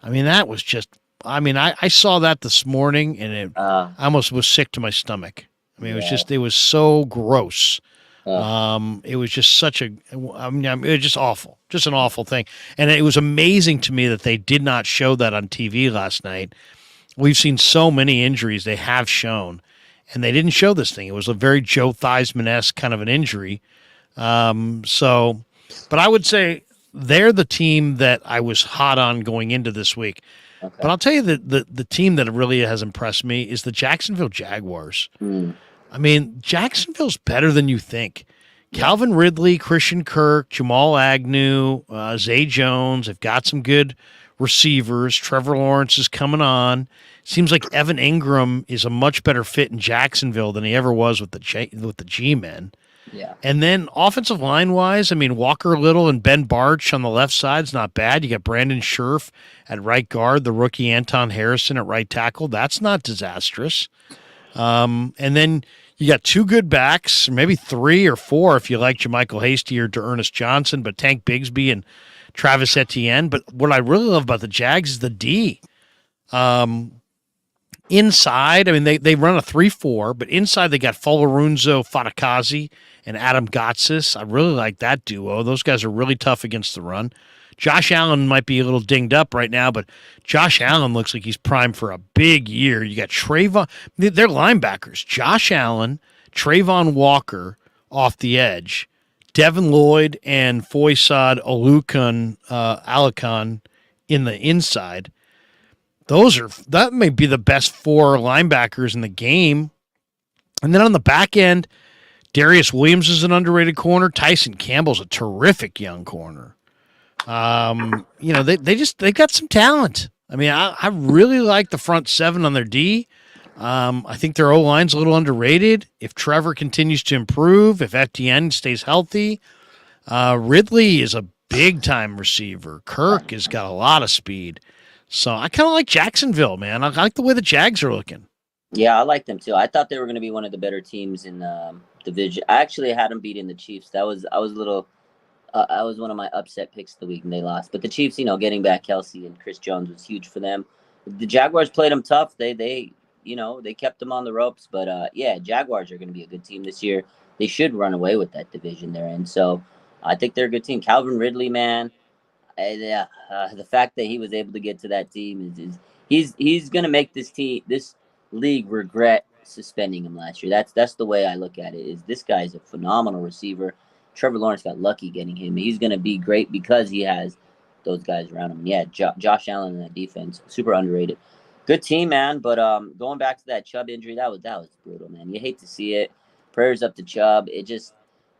I mean, that was just – I saw that this morning, and I almost was sick to my stomach. I mean, it was so gross. It was just such it was just awful, just an awful thing. And it was amazing to me that they did not show that on TV last night. We've seen so many injuries they have shown, and they didn't show this thing. It was a very Joe Theismann-esque kind of an injury. But I would say they're the team that I was hot on going into this week. Okay. But I'll tell you that the team that really has impressed me is the Jacksonville Jaguars. I mean, Jacksonville's better than you think. Calvin Ridley, Christian Kirk, Jamal Agnew, Zay Jones have got some good receivers. Trevor Lawrence is coming on. Seems like Evan Ingram is a much better fit in Jacksonville than he ever was with the G-men. Yeah. And then offensive line-wise, I mean, Walker Little and Ben Barch on the left side is not bad. You got Brandon Scherf at right guard, the rookie Anton Harrison at right tackle. That's not disastrous. And then you got two good backs, maybe three or four if you like JaMychal Hasty or Ernest Johnson, but Tank Bigsby and Travis Etienne. But what I really love about the Jags is the D. Inside, I mean, they run a 3-4, but inside they got Folorunso Fatakazi and Adam Gotsis. I really like that duo. Those guys are really tough against the run. Josh Allen might be a little dinged up right now, but Josh Allen looks like he's primed for a big year. You got Trayvon. They're linebackers. Josh Allen, Trayvon Walker off the edge, Devin Lloyd and Foysad Alukan in the inside. That may be the best four linebackers in the game. And then on the back end, Darius Williams is an underrated corner. Tyson Campbell's a terrific young corner. They got some talent. I mean, I really like the front seven on their D. I think their O-line's a little underrated. If Trevor continues to improve, if Etienne stays healthy, Ridley is a big-time receiver. Kirk has got a lot of speed. So I kind of like Jacksonville, man. I like the way the Jags are looking. Yeah, I like them too. I thought they were going to be one of the better teams in the division. I actually had them beating the Chiefs. I was a little. I was one of my upset picks of the week, and they lost. But the Chiefs, getting back Kelsey and Chris Jones was huge for them. The Jaguars played them tough. They kept them on the ropes. But Jaguars are going to be a good team this year. they should run away with that division they're in. So I think they're a good team. Calvin Ridley, man, yeah, the fact that he was able to get to that team is he's gonna make this league regret suspending him last year. That's the way I look at it. Is this guy's a phenomenal receiver. Trevor Lawrence got lucky getting him. He's gonna be great because he has those guys around him. Yeah, Josh Allen in that defense, super underrated. Good team, man. But going back to that Chubb injury, that was brutal, man. You hate to see it. Prayers up to Chubb. It just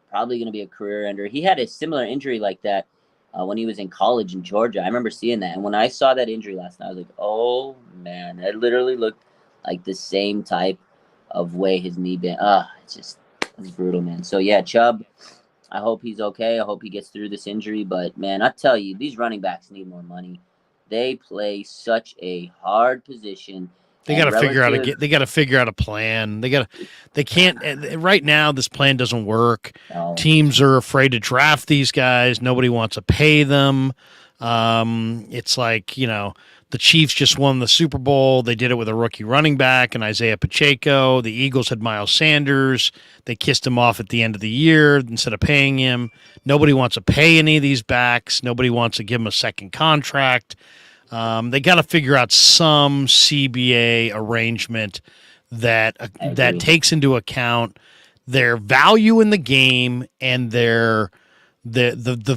probably gonna be a career ender. He had a similar injury like that when he was in college in Georgia. I remember seeing that. And when I saw that injury last night, I was like, oh, man, that literally looked like the same type of way his knee bent. It's brutal, man. So, yeah, Chubb, I hope he's okay. I hope he gets through this injury. But, man, I tell you, these running backs need more money. They play such a hard position. They got to figure out they got to figure out a plan. They can't right now. This plan doesn't work. No. Teams are afraid to draft these guys. Nobody wants to pay them. It's like, the Chiefs just won the Super Bowl. They did it with a rookie running back and Isaiah Pacheco. The Eagles had Miles Sanders. They kissed him off at the end of the year instead of paying him. Nobody wants to pay any of these backs. Nobody wants to give them a second contract. They got to figure out some CBA arrangement that takes into account their value in the game and the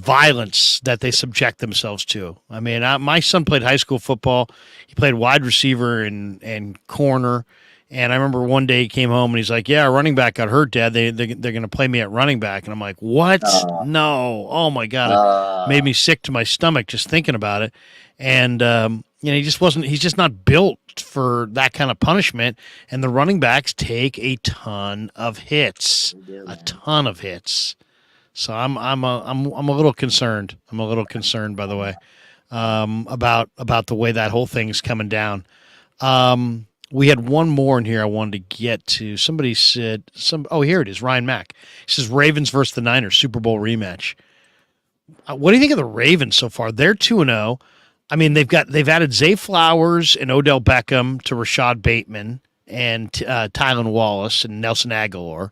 violence that they subject themselves to. I mean, my son played high school football. He played wide receiver and corner. And I remember one day he came home and he's like, "Yeah, our running back got hurt, Dad. They're going to play me at running back." And I'm like, "What? No! Oh my God!" It made me sick to my stomach just thinking about it. And he's just not built for that kind of punishment. And the running backs take a ton of hits, So I'm a little concerned. I'm a little concerned, by the way, about the way that whole thing's coming down. We had one more in here I wanted to get to. Somebody said here it is. Ryan Mack. He says Ravens versus the Niners Super Bowl rematch. What do you think of the Ravens so far? They're 2-0. I mean, they've added Zay Flowers and Odell Beckham to Rashad Bateman and Tylan Wallace and Nelson Aguilar.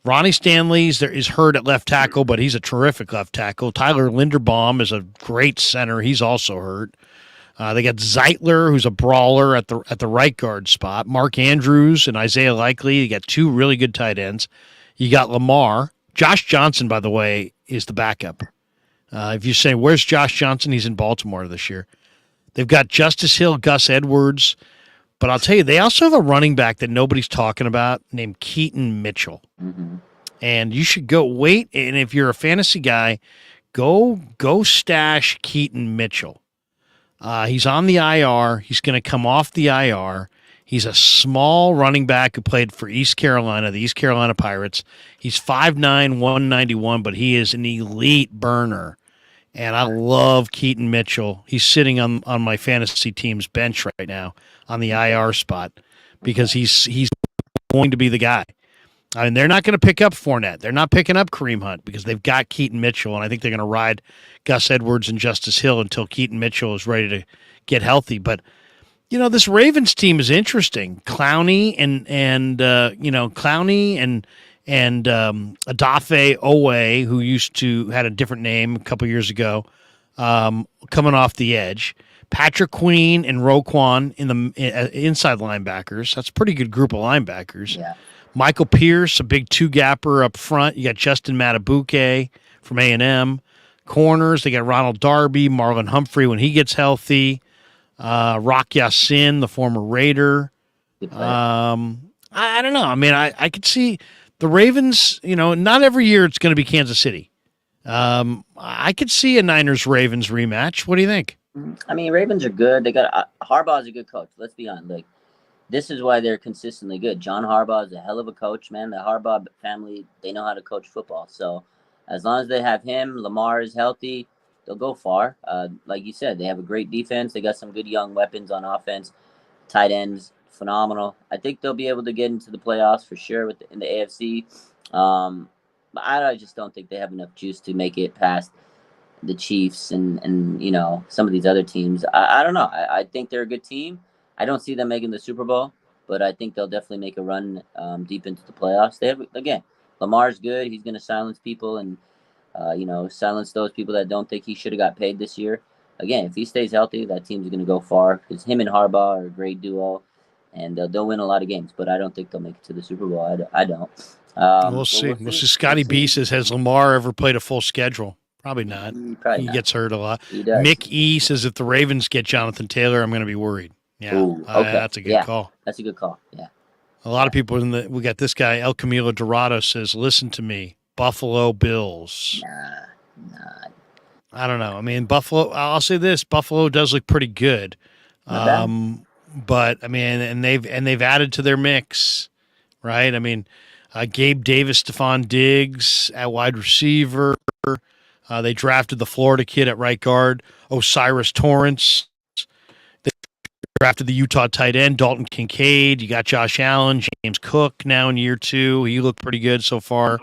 Ronnie Stanley is hurt at left tackle, but he's a terrific left tackle. Tyler Linderbaum is a great center. He's also hurt. They got Zeitler, who's a brawler at the right guard spot. Mark Andrews and Isaiah Likely. You got two really good tight ends. You got Lamar. Josh Johnson, by the way, is the backup. If you say, where's Josh Johnson? He's in Baltimore this year. They've got Justice Hill, Gus Edwards. But I'll tell you, they also have a running back that nobody's talking about named Keaton Mitchell. Mm-hmm. And you should go wait. And if you're a fantasy guy, go stash Keaton Mitchell. He's on the IR. He's going to come off the IR. He's a small running back who played for East Carolina, the East Carolina Pirates. He's 5'9", 191, but he is an elite burner. And I love Keaton Mitchell. He's sitting on my fantasy team's bench right now on the IR spot because he's going to be the guy. I mean, they're not going to pick up Fournette. They're not picking up Kareem Hunt because they've got Keaton Mitchell, and I think they're going to ride Gus Edwards and Justice Hill until Keaton Mitchell is ready to get healthy. But this Ravens team is interesting. Clowney and Adafe Owe, who had a different name a couple years ago, coming off the edge. Patrick Queen and Roquan in the inside linebackers. That's a pretty good group of linebackers. Yeah. Michael Pierce, a big two-gapper up front. You got Justin Matabuke from A&M. Corners, they got Ronald Darby, Marlon Humphrey when he gets healthy. Rock Ya-Sin, the former Raider. I don't know. I mean, I could see the Ravens, not every year it's going to be Kansas City. I could see a Niners-Ravens rematch. What do you think? I mean, Ravens are good. They got Harbaugh's a good coach. Let's be honest. Like, this is why they're consistently good. John Harbaugh is a hell of a coach, man. The Harbaugh family, they know how to coach football. So as long as they have him, Lamar is healthy, they'll go far. Like you said, they have a great defense. They got some good young weapons on offense. Tight ends, phenomenal. I think they'll be able to get into the playoffs for sure in the AFC. But I just don't think they have enough juice to make it past the Chiefs and some of these other teams. I don't know. I think they're a good team. I don't see them making the Super Bowl, but I think they'll definitely make a run deep into the playoffs. They have, again, Lamar's good. He's going to silence people and silence those people that don't think he should have got paid this year. Again, if he stays healthy, that team's going to go far because him and Harbaugh are a great duo, and they'll win a lot of games. But I don't think they'll make it to the Super Bowl. I don't. We'll see. We'll see. Scotty B says, has Lamar ever played a full schedule? Probably not. He gets hurt a lot. He does. Mick E says, if the Ravens get Jonathan Taylor, I'm going to be worried. Yeah, Ooh, okay. That's a good call. That's a good call. Yeah. A lot of people we got this guy, El Camilo Dorado says, listen to me, Buffalo Bills. Nah. I don't know. I mean, Buffalo, I'll say this, Buffalo does look pretty good. But I mean, and they've added to their mix, right? I mean, Gabe Davis, Stephon Diggs at wide receiver. They drafted the Florida kid at right guard, Osiris Torrance. They drafted the Utah tight end, Dalton Kincaid. You got Josh Allen, James Cook now in year 2. He looked pretty good so far.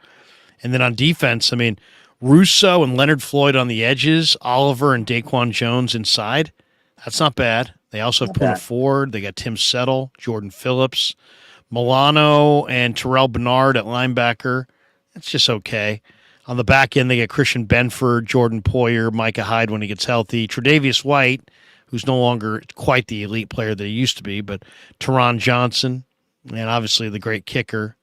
And then on defense, I mean, Russo and Leonard Floyd on the edges, Oliver and Daquan Jones inside. That's not bad. They also have Puna Ford. They got Tim Settle, Jordan Phillips, Milano, and Terrell Bernard at linebacker. That's just okay. On the back end, they get Christian Benford, Jordan Poyer, Micah Hyde when he gets healthy, Tre'Davious White, who's no longer quite the elite player that he used to be, but Teron Johnson, and obviously the great kicker.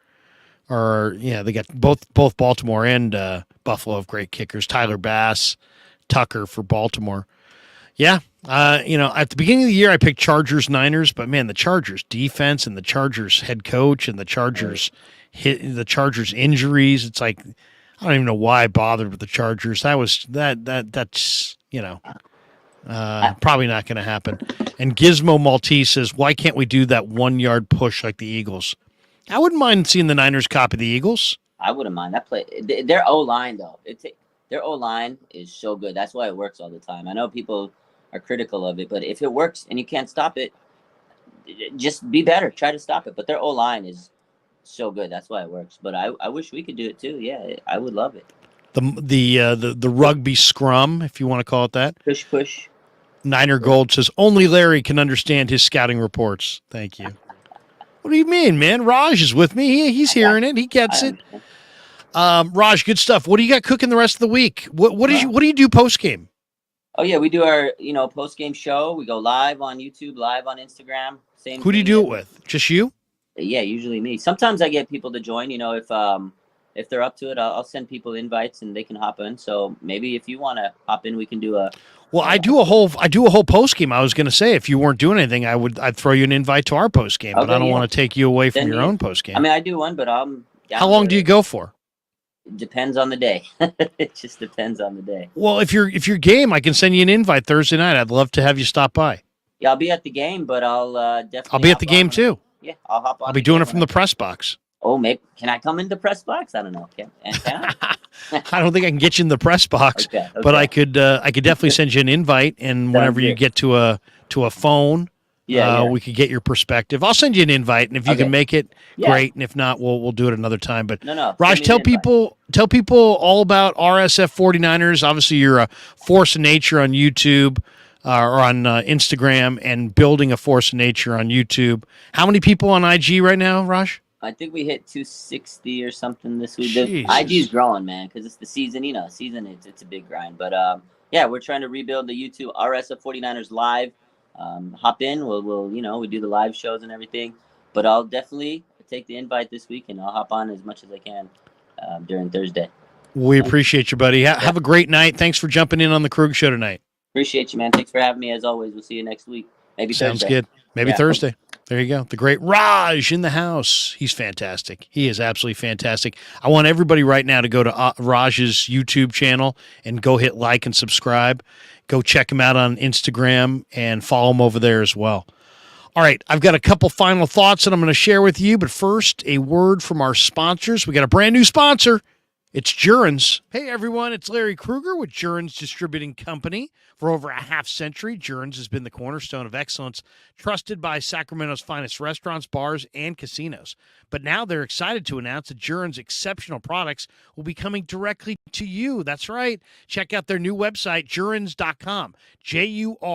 They got both Baltimore and Buffalo have great kickers. Tyler Bass, Tucker for Baltimore. Yeah, at the beginning of the year I picked Chargers, Niners, but man, the Chargers defense and the Chargers head coach and the Chargers injuries. It's like I don't even know why I bothered with the Chargers. That's probably not going to happen. And Gizmo Maltese says, why can't we do that 1-yard push like the Eagles? I wouldn't mind seeing the Niners copy the Eagles. I wouldn't mind that play. Their O-line, though. Their O-line is so good. That's why it works all the time. I know people are critical of it, but if it works and you can't stop it, just be better. Try to stop it. But their O-line is so good. That's why it works. But I wish we could do it too. Yeah, I would love it. The rugby scrum, if you want to call it that. Push. Niner Gold says, only Larry can understand his scouting reports. Thank you. What do you mean, man? Raj is with me. He's hearing it. He gets it. Raj, good stuff. What do you got cooking the rest of the week? What do you do post game? Oh yeah, we do our post game show. We go live on YouTube, live on Instagram. Who do you do it with? Just you? Yeah, usually me. Sometimes I get people to join. If they're up to it, I'll send people invites and they can hop in. So maybe if you want to hop in, we can do a. Well, I do a whole post game. I was going to say if you weren't doing anything, I'd throw you an invite to our post game, but I don't want to take you away from your own post game. I mean, I do one, but how long do you go for? It depends on the day. It just depends on the day. Well, if you're game, I can send you an invite Thursday night. I'd love to have you stop by. Yeah, I'll be at the game, but I'll definitely. I'll be at the game too. Yeah, I'll hop on. I'll be doing it from the press box. Oh, maybe can I come in the press box? I don't know. Can I? I don't think I can get you in the press box, but I could definitely send you an invite, and whenever you get to a phone, we could get your perspective. I'll send you an invite, and if you can make it, great, and if not, we'll do it another time. But Raj, tell people all about RSF 49ers. Obviously, you're a force of nature on YouTube. Or on Instagram, and building a force of nature on YouTube. How many people on IG right now, Raj? I think we hit 260 or something this week. The IG is growing, man, because it's the season. It's a big grind. But we're trying to rebuild the YouTube RSF 49ers live. Hop in. We'll we do the live shows and everything. But I'll definitely take the invite this week, and I'll hop on as much as I can during Thursday. We appreciate you, buddy. Have a great night. Thanks for jumping in on the Krueg Show tonight. Appreciate you, man. Thanks for having me, as always. We'll see you next week. Maybe Sounds Thursday. Good. Maybe Thursday. There you go. The great Raj in the house. He's fantastic. He is absolutely fantastic. I want everybody right now to go to Raj's YouTube channel and go hit like and subscribe. Go check him out on Instagram and follow him over there as well. All right, I've got a couple final thoughts that I'm going to share with you, but first, a word from our sponsors. We got a brand new sponsor. It's Jurin's. Hey everyone, it's Larry Krueger with Jurin's Distributing Company. For over a half century, Jurin's has been the cornerstone of excellence, trusted by Sacramento's finest restaurants, bars, and casinos. But now they're excited to announce that Jurin's exceptional products will be coming directly to you. That's right. Check out their new website, jurins.com. Jurins.com.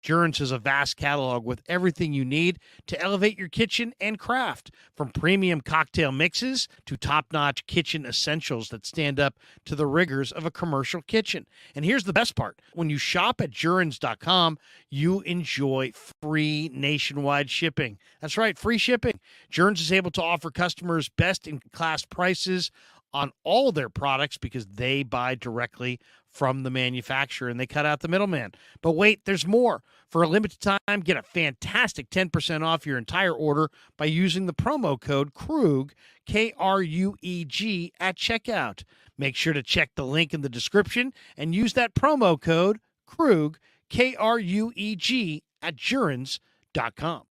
Jurin's has a vast catalog with everything you need to elevate your kitchen and craft, from premium cocktail mixes to top-notch kitchen essentials that stand up to the rigors of a commercial kitchen. And here's the best part. When you shop at jurins.com, you enjoy free nationwide shipping. That's right, free shipping. Jurins is able to offer customers best-in-class prices on all their products because they buy directly from the manufacturer and they cut out the middleman. But wait, there's more. For a limited time, get a fantastic 10% off your entire order by using the promo code Krueg, K-R-U-E-G, at checkout. Make sure to check the link in the description and use that promo code Krueg, K-R-U-E-G, at jurins.com.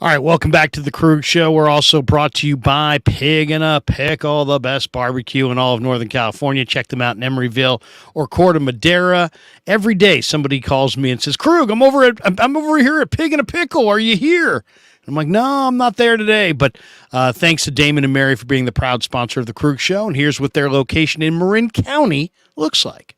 All right, welcome back to the Krueg Show. We're also brought to you by Pig and a Pickle, the best barbecue in all of Northern California. Check them out in Emeryville or Corte Madera. Every day somebody calls me and says, Krueg, I'm over here at Pig and a Pickle. Are you here? And I'm like, no, I'm not there today. But thanks to Damon and Mary for being the proud sponsor of the Krueg Show. And here's what their location in Marin County looks like.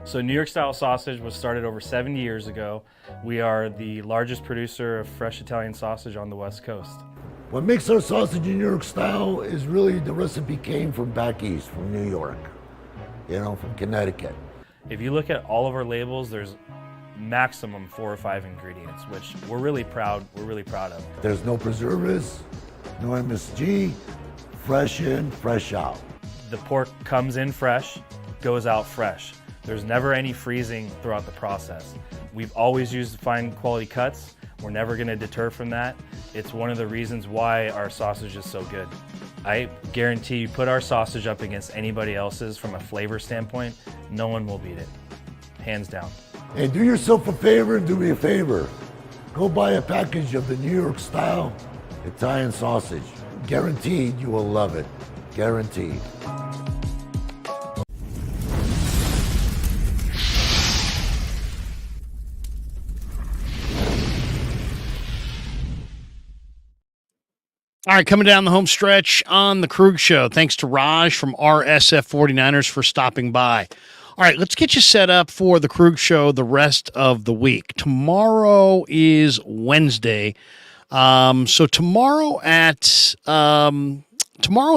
So New York style sausage was started over 70 years ago. We are the largest producer of fresh Italian sausage on the West Coast. What makes our sausage in New York style is really the recipe came from back east, from New York, from Connecticut. If you look at all of our labels, there's maximum 4 or 5 ingredients, which we're really proud of. There's no preservatives, no MSG, fresh in, fresh out. The pork comes in fresh, goes out fresh. There's never any freezing throughout the process. We've always used fine quality cuts. We're never gonna deter from that. It's one of the reasons why our sausage is so good. I guarantee you put our sausage up against anybody else's from a flavor standpoint, no one will beat it, hands down. And do yourself a favor and do me a favor. Go buy a package of the New York style Italian sausage. Guaranteed you will love it, guaranteed. All right, coming down the home stretch on the Krueg Show. Thanks to Raj from RSF 49ers for stopping by. All right, let's get you set up for the Krueg Show the rest of the week. Tomorrow is Wednesday. So tomorrow in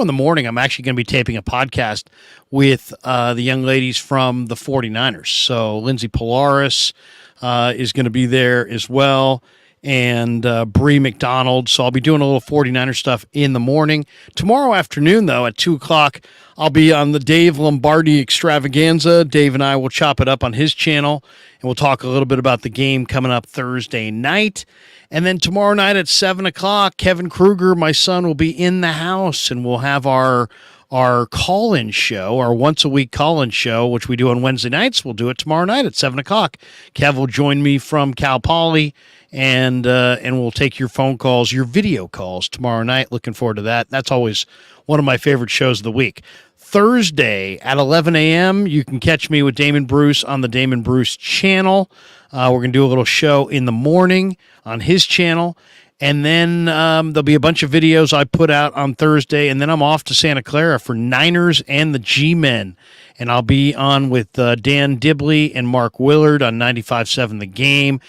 the morning, I'm actually going to be taping a podcast with the young ladies from the 49ers. So Lindsay Polaris is going to be there as well, and Bree McDonald. So I'll be doing a little 49er stuff in the morning. Tomorrow afternoon, though, at 2 o'clock, I'll be on the Dave Lombardi extravaganza. Dave and I will chop it up on his channel, and we'll talk a little bit about the game coming up Thursday night. And then tomorrow night at 7 o'clock, Kevin Krueger, my son, will be in the house, and we'll have our call-in show, our once-a-week call-in show, which we do on Wednesday nights. We'll do it tomorrow night at 7 o'clock. Kev will join me from Cal Poly, and we'll take your phone calls, your video calls tomorrow night. Looking forward to that. That's always one of my favorite shows of the week. Thursday at 11 a.m., you can catch me with Damon Bruce on the Damon Bruce channel. We're going to do a little show in the morning on his channel. And then there'll be a bunch of videos I put out on Thursday, and then I'm off to Santa Clara for Niners and the G-Men. And I'll be on with Dan Dibley and Mark Willard on 95.7 The Game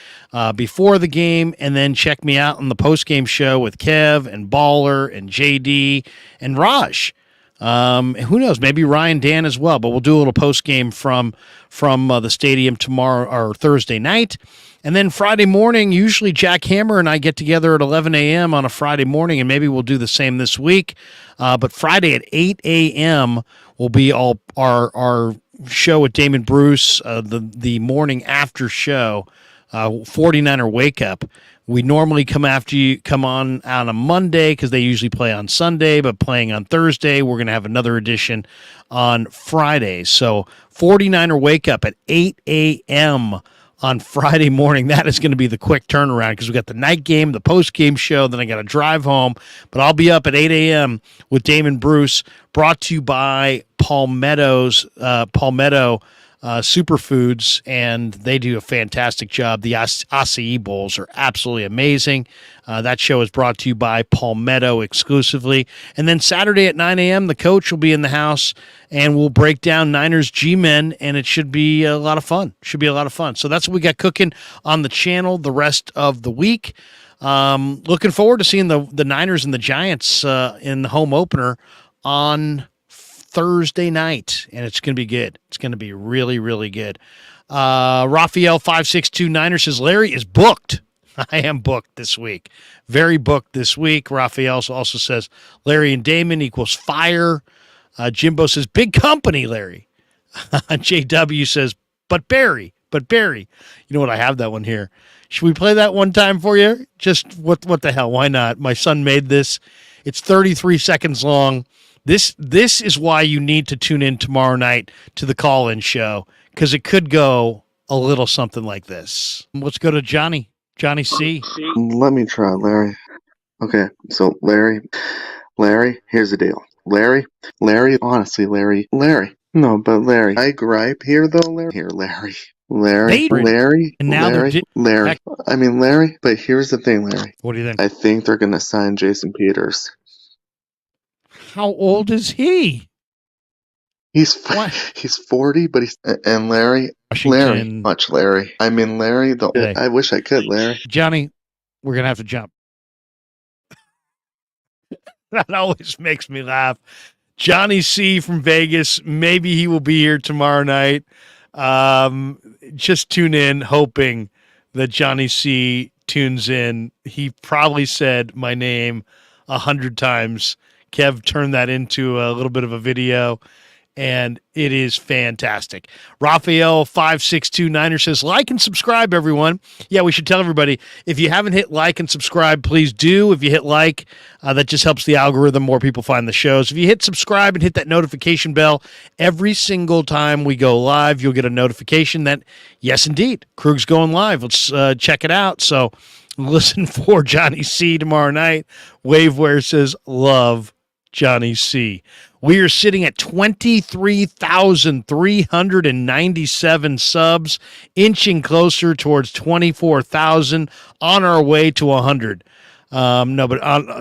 before the game, and then check me out on the post-game show with Kev and Baller and JD and Raj. Who knows? Maybe Ryan Dan as well. But we'll do a little post-game from the stadium tomorrow or Thursday night. And then Friday morning, usually Jack Hammer and I get together at 11 a.m. on a Friday morning, and maybe we'll do the same this week. But Friday at 8 a.m. will be all our show with Damon Bruce, the morning after show, 49er Wake Up. We normally come on a Monday because they usually play on Sunday, but playing on Thursday, we're going to have another edition on Friday. So 49er Wake Up at 8 a.m. on Friday morning. That is going to be the quick turnaround because we got the night game, the post-game show, then I got to drive home. But I'll be up at 8 a.m. with Damon Bruce, brought to you by Palmetto Superfoods, and they do a fantastic job. The acai bowls are absolutely amazing. That show is brought to you by Palmetto exclusively. And then Saturday at 9 a.m., the coach will be in the house, and we'll break down Niners G-Men, and it should be a lot of fun. So that's what we got cooking on the channel the rest of the week. Looking forward to seeing the Niners and the Giants in the home opener on Thursday night, and it's going to be good. It's going to be really, really good. Raphael 562 says, Larry is booked. I am booked this week. Very booked this week. Raphael also says, Larry and Damon equals fire. Jimbo says, big company, Larry. JW says, but Barry. You know what? I have that one here. Should we play that one time for you? Just what the hell? Why not? My son made this. It's 33 seconds long. This is why you need to tune in tomorrow night to the call-in show, because it could go a little something like this. Let's go to Johnny C. Let me try, Larry. Okay, so Larry, here's the deal. Larry, honestly, Larry. No, but Larry, I gripe here though, Larry. Here, Larry. And now Larry. I mean, Larry, but here's the thing, Larry. What do you think? I think they're going to sign Jason Peters. How old is he? He's 40, but and Larry. I mean, Larry. I wish I could, Larry. Johnny, we're gonna have to jump. That always makes me laugh. Johnny C from Vegas. Maybe he will be here tomorrow night. Just tune in, hoping that Johnny C tunes in. He probably said my name 100 times. Kev turned that into a little bit of a video, and it is fantastic. Raphael 562 says, like and subscribe, everyone. Yeah, we should tell everybody, if you haven't hit like and subscribe, please do. If you hit like, that just helps the algorithm. More people find the shows. If you hit subscribe and hit that notification bell, every single time we go live, you'll get a notification that, yes, indeed, Krueg's going live. Let's check it out. So listen for Johnny C tomorrow night. Waveware says, love Johnny C. We are sitting at 23,397 subs, inching closer towards 24,000, on our way to 100.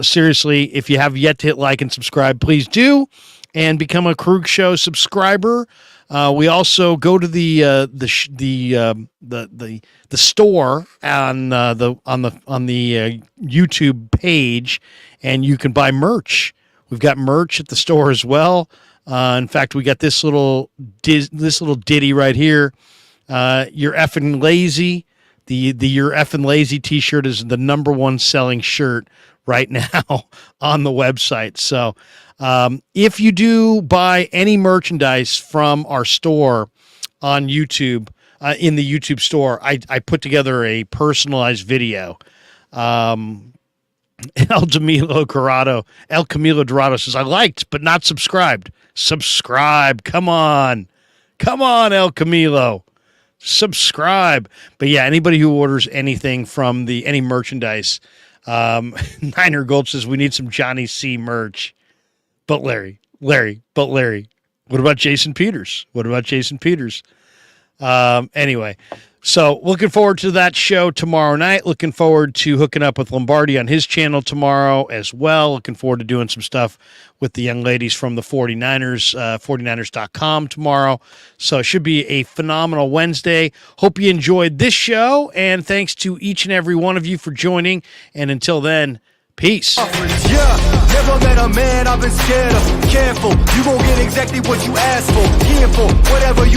Seriously, if you have yet to hit like and subscribe, please do, and become a Krueg Show subscriber. We also go to the store on the YouTube page, and you can buy merch. We've got merch at the store as well. In fact, we got this little ditty right here. You're effing lazy. The You're effing lazy T-shirt is the #1 selling shirt right now on the website. So if you do buy any merchandise from our store on YouTube, in the YouTube store, I put together a personalized video. El Camilo Dorado says, I liked, but not subscribed. Subscribe. Come on, El Camilo. Subscribe. But yeah, anybody who orders anything from any merchandise, Niner Gold says, we need some Johnny C merch. But Larry. What about Jason Peters? Anyway, So looking forward to that show tomorrow night. Looking forward to hooking up with Lombardi on his channel tomorrow as well. Looking forward to doing some stuff with the young ladies from the 49ers, 49ers.com tomorrow. So it should be a phenomenal Wednesday. Hope you enjoyed this show, and thanks to each and every one of you for joining. And until then, peace. Yeah, never met a man I've been scared of. Careful, you gon' get exactly what you asked for. Here for whatever you